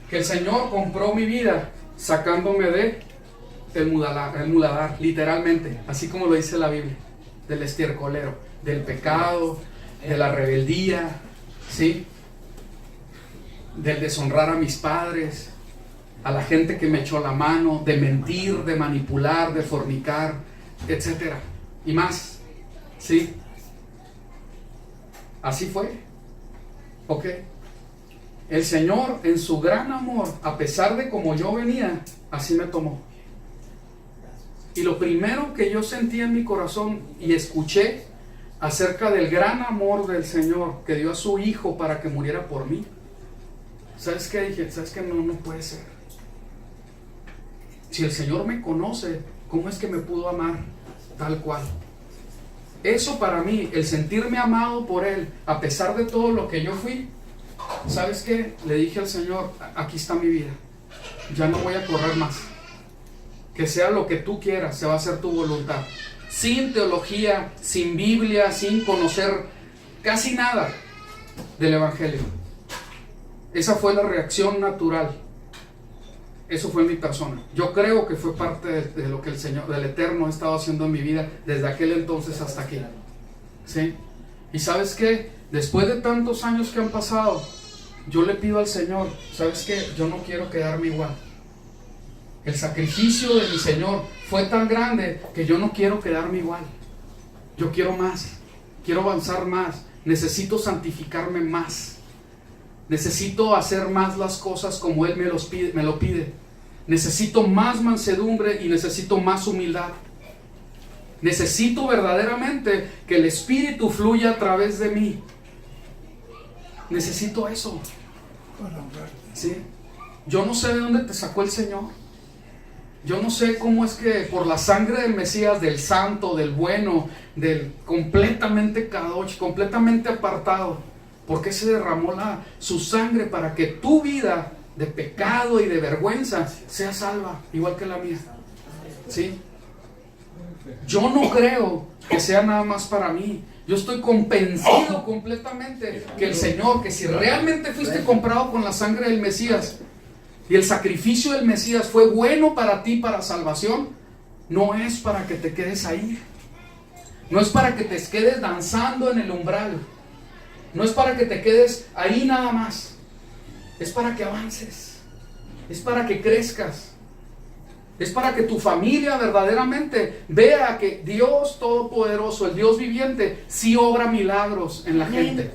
Que el Señor compró mi vida sacándome de el muladar, literalmente, así como lo dice la Biblia, del estiércolero, del pecado, de la rebeldía, ¿sí? Del deshonrar a mis padres, a la gente que me echó la mano, de mentir, de manipular, de fornicar, etcétera, y más, ¿sí? Así fue, ¿ok? El Señor, en su gran amor, a pesar de como yo venía, así me tomó. Y lo primero que yo sentí en mi corazón y escuché acerca del gran amor del Señor que dio a su Hijo para que muriera por mí, ¿sabes qué? Dije, ¿sabes qué? No puede ser. Si el Señor me conoce, ¿cómo es que me pudo amar tal cual? Eso para mí, el sentirme amado por Él, a pesar de todo lo que yo fui, ¿sabes qué? Le dije al Señor, aquí está mi vida, ya no voy a correr más, que sea lo que tú quieras, se va a hacer tu voluntad, sin teología, sin Biblia, sin conocer casi nada del Evangelio. Esa fue la reacción natural, eso fue en mi persona. Yo creo que fue parte de lo que el Señor, del Eterno, ha estado haciendo en mi vida desde aquel entonces hasta aquí, ¿sí? Y ¿sabes qué? Después de tantos años que han pasado, yo le pido al Señor, ¿sabes qué? Yo no quiero quedarme igual. El sacrificio de mi Señor fue tan grande que yo no quiero quedarme igual. Yo quiero más, quiero avanzar más, necesito santificarme más, necesito hacer más las cosas como Él me lo pide. Necesito más mansedumbre y necesito más humildad. Necesito verdaderamente que el Espíritu fluya a través de mí. Necesito eso. ¿Sí? Yo no sé de dónde te sacó el Señor. Yo no sé cómo es que por la sangre del Mesías, del santo, del bueno, del completamente kadosh, completamente apartado, ¿por qué se derramó su sangre para que tu vida de pecado y de vergüenza sea salva, igual que la mía? ¿Sí? Yo no creo que sea nada más para mí. Yo estoy convencido completamente que el Señor, que si realmente fuiste comprado con la sangre del Mesías y el sacrificio del Mesías fue bueno para ti, para salvación, no es para que te quedes ahí. No es para que te quedes danzando en el umbral. No es para que te quedes ahí nada más. Es para que avances. Es para que crezcas. Es para que tu familia verdaderamente vea que Dios Todopoderoso, el Dios viviente, sí obra milagros en la gente.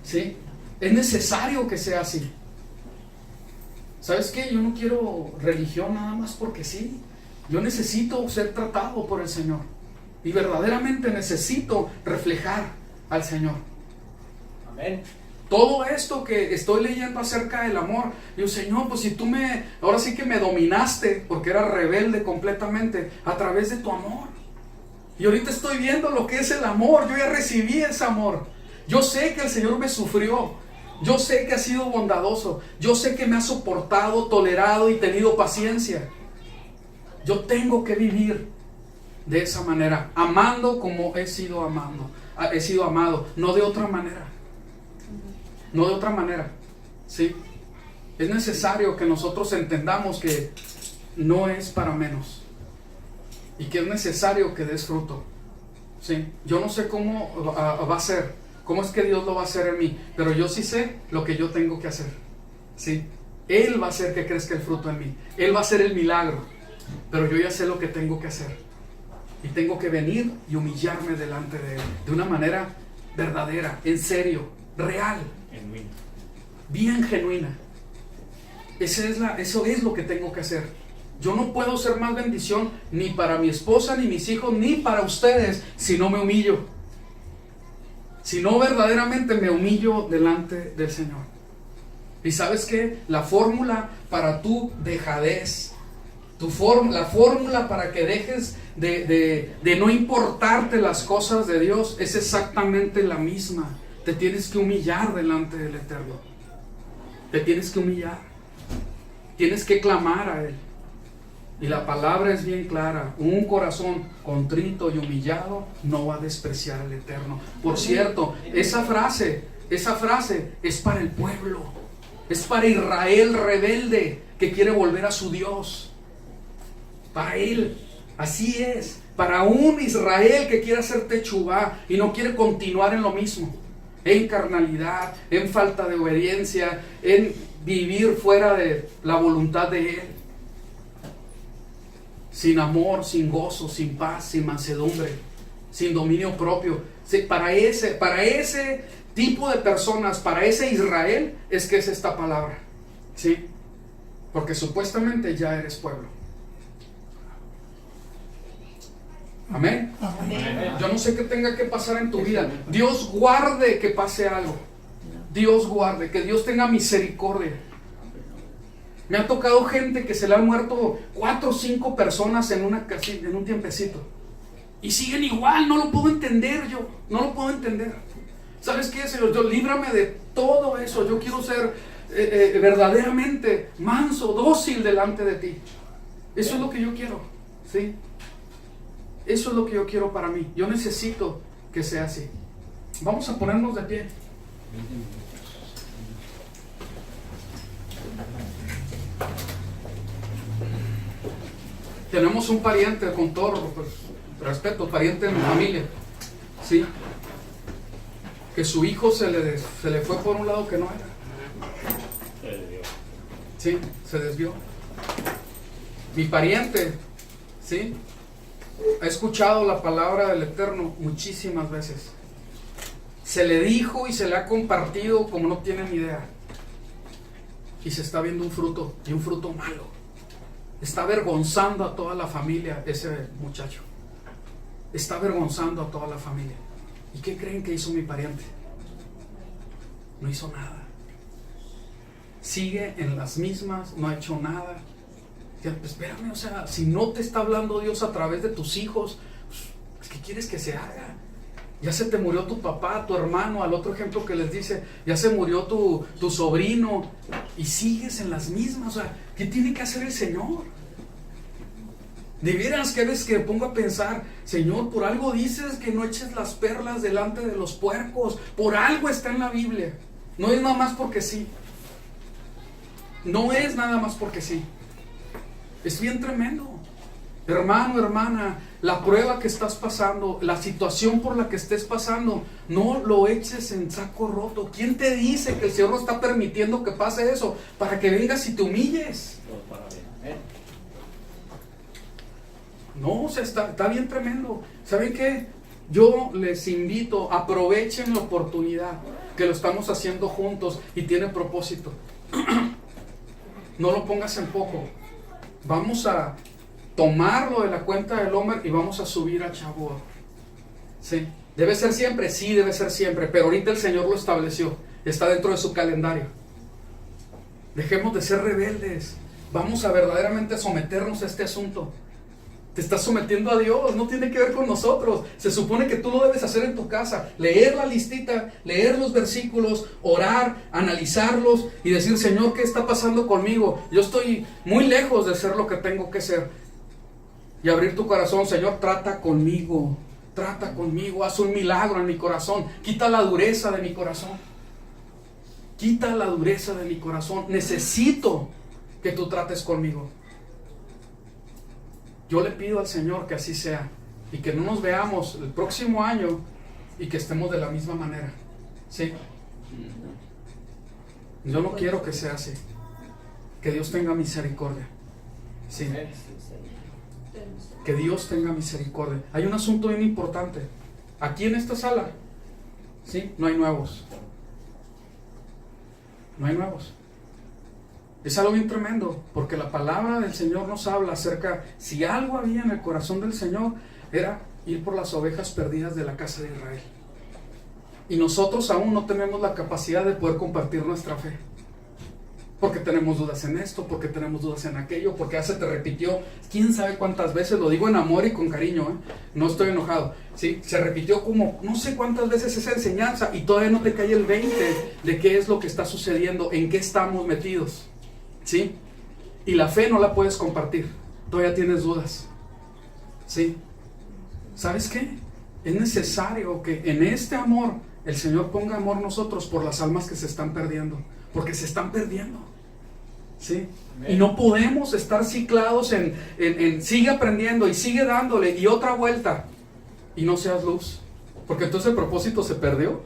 ¿Sí? Es necesario que sea así. ¿Sabes qué? Yo no quiero religión nada más porque sí. Yo necesito ser tratado por el Señor. Y verdaderamente necesito reflejar al Señor. Amén. Todo esto que estoy leyendo acerca del amor, yo, Señor, pues si tú ahora sí que me dominaste, porque era rebelde completamente, a través de tu amor. Y ahorita estoy viendo lo que es el amor, yo ya recibí ese amor. Yo sé que el Señor me sufrió, yo sé que ha sido bondadoso, yo sé que me ha soportado, tolerado y tenido paciencia. Yo tengo que vivir de esa manera, amando como he sido amado, no de otra manera. No de otra manera, ¿sí? Es necesario que nosotros entendamos que no es para menos y que es necesario que des fruto, ¿sí? Yo no sé cómo va a ser, cómo es que Dios lo va a hacer en mí, pero yo sí sé lo que yo tengo que hacer, ¿sí? Él va a hacer que crezca el fruto en mí, Él va a hacer el milagro, pero yo ya sé lo que tengo que hacer y tengo que venir y humillarme delante de Él de una manera verdadera, en serio, real, bien genuina. Eso es lo que tengo que hacer. Yo no puedo ser más bendición ni para mi esposa, ni mis hijos, ni para ustedes si no me humillo. sino verdaderamente me humillo delante del Señor. ¿Y sabes qué? La fórmula para tu dejadez, la fórmula para que dejes de no importarte las cosas de Dios es exactamente la misma. Te tienes que humillar delante del Eterno. Te tienes que humillar. Tienes que clamar a Él. Y la palabra es bien clara: un corazón contrito y humillado no va a despreciar al Eterno. Por cierto, esa frase es para el pueblo, es para Israel rebelde que quiere volver a su Dios. Para él, así es. Para un Israel que quiere hacer techubá y no quiere continuar en lo mismo, en carnalidad, en falta de obediencia, en vivir fuera de la voluntad de Él, sin amor, sin gozo, sin paz, sin mansedumbre, sin dominio propio. Sí, para ese tipo de personas, para ese Israel, es que es esta palabra, ¿sí? Porque supuestamente ya eres pueblo. Amén. Amén. Yo no sé qué tenga que pasar en tu vida. Dios guarde que pase algo. Dios guarde, que Dios tenga misericordia. Me ha tocado gente que se le han muerto 4 o 5 personas en un tiempecito. Y siguen igual, no lo puedo entender yo. No lo puedo entender. ¿Sabes qué, Señor? Yo líbrame de todo eso. Yo quiero ser verdaderamente manso, dócil delante de ti. Eso es lo que yo quiero, ¿sí? Eso es lo que yo quiero para mí. Yo necesito que sea así. Vamos a ponernos de pie. Tenemos un pariente, con todo pues, respeto, pariente de mi familia, ¿sí? Que su hijo se le fue por un lado que no era. Sí, se desvió. Mi pariente, ¿sí? Ha escuchado la palabra del Eterno muchísimas veces. Se le dijo y se le ha compartido como no tienen idea. Y se está viendo un fruto, y un fruto malo. Está avergonzando a toda la familia ese muchacho. Está avergonzando a toda la familia. ¿Y qué creen que hizo mi pariente? No hizo nada. Sigue en las mismas, no ha hecho nada. Espérame, o sea, si no te está hablando Dios a través de tus hijos, pues, ¿qué quieres que se haga? Ya se te murió tu papá, tu hermano, al otro ejemplo que les dice, ya se murió tu sobrino, y sigues en las mismas. O sea, ¿qué tiene que hacer el Señor? De veras que a veces que me pongo a pensar, Señor, por algo dices que no eches las perlas delante de los puercos, por algo está en la Biblia. No es nada más porque sí. No es nada más porque sí. Es bien tremendo. Hermano, hermana, la prueba que estás pasando, la situación por la que estés pasando, no lo eches en saco roto. ¿Quién te dice que el Señor no está permitiendo que pase eso? Para que vengas y te humilles. No, o sea, está bien tremendo. ¿Saben qué? Yo les invito, aprovechen la oportunidad, que lo estamos haciendo juntos y tiene propósito. No lo pongas en poco. Vamos a tomarlo de la cuenta del Homer y vamos a subir a Chabot. ¿Sí? ¿Debe ser siempre? Sí, debe ser siempre. Pero ahorita el Señor lo estableció. Está dentro de su calendario. Dejemos de ser rebeldes. Vamos a verdaderamente someternos a este asunto. Te estás sometiendo a Dios, no tiene que ver con nosotros. Se supone que tú lo debes hacer en tu casa. Leer la listita, leer los versículos, orar, analizarlos y decir, Señor, ¿qué está pasando conmigo? Yo estoy muy lejos de ser lo que tengo que ser. Y abrir tu corazón, Señor, trata conmigo, haz un milagro en mi corazón, quita la dureza de mi corazón. Quita la dureza de mi corazón. Necesito que tú trates conmigo. Yo le pido al Señor que así sea y que no nos veamos el próximo año y que estemos de la misma manera. ¿Sí? Yo no quiero que sea así. Que Dios tenga misericordia. Sí. Que Dios tenga misericordia. Hay un asunto bien importante. Aquí en esta sala, ¿sí? No hay nuevos. No hay nuevos. Es algo bien tremendo, porque la palabra del Señor nos habla acerca, si algo había en el corazón del Señor, era ir por las ovejas perdidas de la casa de Israel. Y nosotros aún no tenemos la capacidad de poder compartir nuestra fe. Porque tenemos dudas en esto, porque tenemos dudas en aquello, porque ya se te repitió, quién sabe cuántas veces, lo digo en amor y con cariño, no estoy enojado, ¿sí? Se repitió como no sé cuántas veces esa enseñanza y todavía no te cae el 20 de qué es lo que está sucediendo, en qué estamos metidos, ¿sí? Y la fe no la puedes compartir, todavía tienes dudas, ¿sí? ¿Sabes qué? Es necesario que en este amor el Señor ponga amor en nosotros por las almas que se están perdiendo, porque se están perdiendo, ¿sí? Y no podemos estar ciclados en sigue aprendiendo y sigue dándole y otra vuelta y no seas luz, porque entonces el propósito se perdió,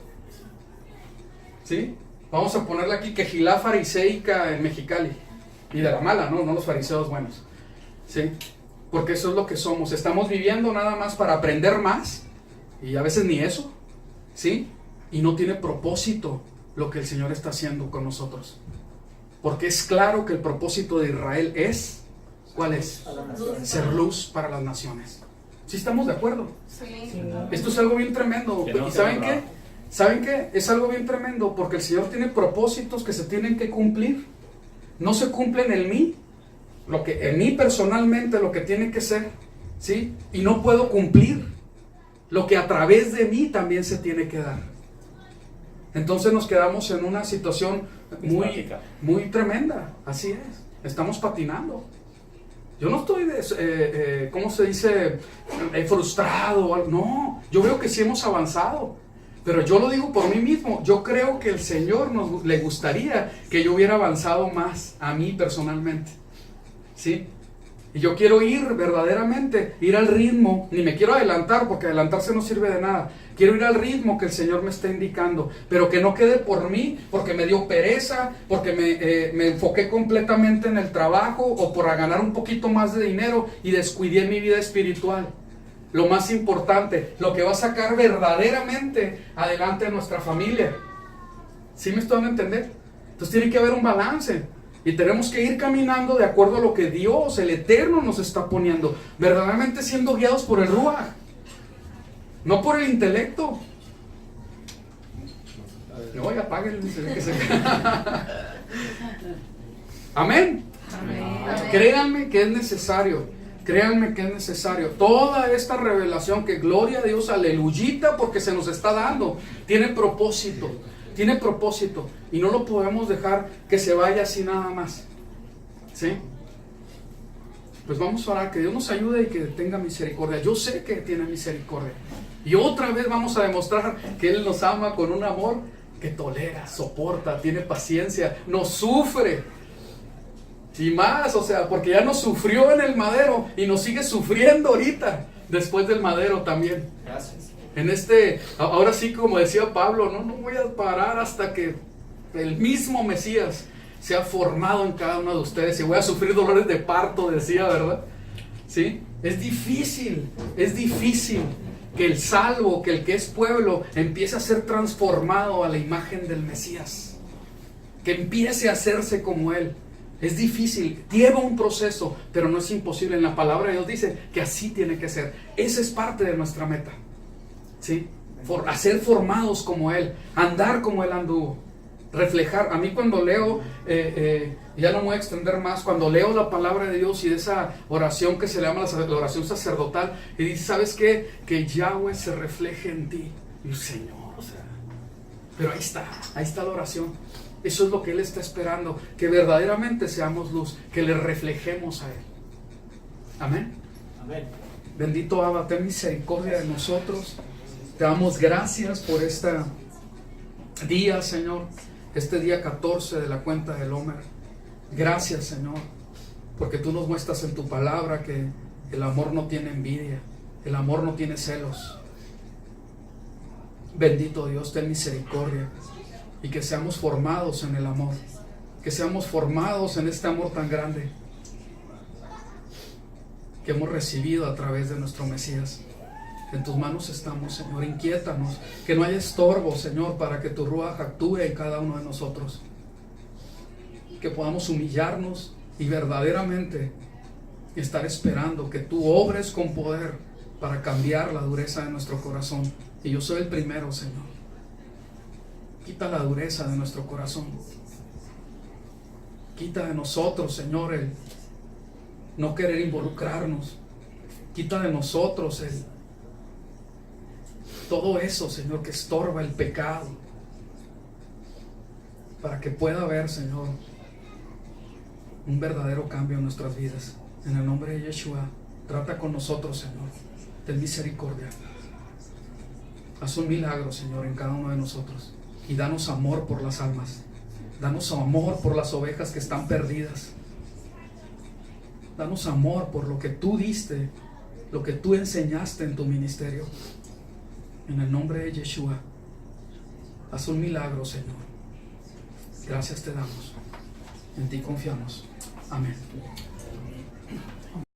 ¿sí? Vamos a ponerle aquí quejilá fariseica en Mexicali, y de la mala, no los fariseos buenos, ¿sí? Porque eso es lo que somos, estamos viviendo nada más para aprender más y a veces ni eso, ¿sí? Y no tiene propósito lo que el Señor está haciendo con nosotros. Porque es claro que el propósito de Israel es, ¿cuál es? Ser luz para las naciones. ¿Sí estamos de acuerdo? Sí. Esto es algo bien tremendo. ¿Y saben qué? ¿Saben qué? Es algo bien tremendo porque el Señor tiene propósitos que se tienen que cumplir. No se cumplen en mí, en mí personalmente lo que tiene que ser, ¿sí? Y no puedo cumplir lo que a través de mí también se tiene que dar. Entonces nos quedamos en una situación muy tremenda, así es, estamos patinando. Yo no estoy, ¿cómo se dice? Frustrado, no, yo veo que sí hemos avanzado, pero yo lo digo por mí mismo, yo creo que el Señor le gustaría que yo hubiera avanzado más a mí personalmente, ¿sí? Y yo quiero ir verdaderamente, ir al ritmo, ni me quiero adelantar porque adelantarse no sirve de nada. Quiero ir al ritmo que el Señor me está indicando, pero que no quede por mí, porque me dio pereza, porque me enfoqué completamente en el trabajo o por ganar un poquito más de dinero y descuidé mi vida espiritual. Lo más importante, lo que va a sacar verdaderamente adelante a nuestra familia. ¿Sí me estoy dando a entender? Entonces tiene que haber un balance. Y tenemos que ir caminando de acuerdo a lo que Dios, el Eterno, nos está poniendo. Verdaderamente siendo guiados por el Ruach. No por el intelecto. No, ya apáguenle. Amén. Créanme que es necesario. Créanme que es necesario. Toda esta revelación que gloria a Dios, aleluyita, porque se nos está dando, tiene propósito. Tiene propósito y no lo podemos dejar que se vaya así nada más, ¿sí? Pues vamos a orar, que Dios nos ayude y que tenga misericordia. Yo sé que tiene misericordia y otra vez vamos a demostrar que Él nos ama con un amor que tolera, soporta, tiene paciencia, nos sufre y más, o sea, porque ya nos sufrió en el madero y nos sigue sufriendo ahorita después del madero también. Gracias. Ahora sí, como decía Pablo, no voy a parar hasta que el mismo Mesías sea formado en cada uno de ustedes y voy a sufrir dolores de parto, decía, ¿verdad? ¿Sí? Es difícil que el salvo, que el que es pueblo, empiece a ser transformado a la imagen del Mesías, que empiece a hacerse como Él. Es difícil, lleva un proceso, pero no es imposible. En la palabra de Dios dice que así tiene que ser. Esa es parte de nuestra meta. ¿Sí? A ser formados como Él, andar como Él anduvo, reflejar. A mí cuando leo, ya no me voy a extender más, cuando leo la palabra de Dios y de esa oración que se le llama la oración sacerdotal, y dice, ¿sabes qué? Que Yahweh se refleje en ti. Y el Señor, o sea, pero ahí está la oración. Eso es lo que Él está esperando, que verdaderamente seamos luz, que le reflejemos a Él. Amén. Amén. Bendito Abba, ten misericordia de nosotros. Te damos gracias por este día, Señor, este día 14 de la cuenta del Omer. Gracias, Señor, porque tú nos muestras en tu palabra que el amor no tiene envidia, el amor no tiene celos. Bendito Dios, ten misericordia y que seamos formados en el amor, que seamos formados en este amor tan grande que hemos recibido a través de nuestro Mesías. En tus manos estamos, Señor. Inquiétanos, que no haya estorbo, Señor, para que tu Ruach actúe en cada uno de nosotros. Que podamos humillarnos y verdaderamente estar esperando que tú obres con poder para cambiar la dureza de nuestro corazón. Y yo soy el primero, Señor. Quita la dureza de nuestro corazón. Quita de nosotros, Señor, el no querer involucrarnos. Quita de nosotros todo eso, Señor, que estorba el pecado, para que pueda haber, Señor, un verdadero cambio en nuestras vidas. En el nombre de Yeshua, trata con nosotros, Señor. Ten misericordia. Haz un milagro, Señor, en cada uno de nosotros. Y danos amor por las almas. Danos amor por las ovejas que están perdidas. Danos amor por lo que tú diste, lo que tú enseñaste en tu ministerio. En el nombre de Yeshua, haz un milagro, Señor. Gracias te damos. En ti confiamos. Amén.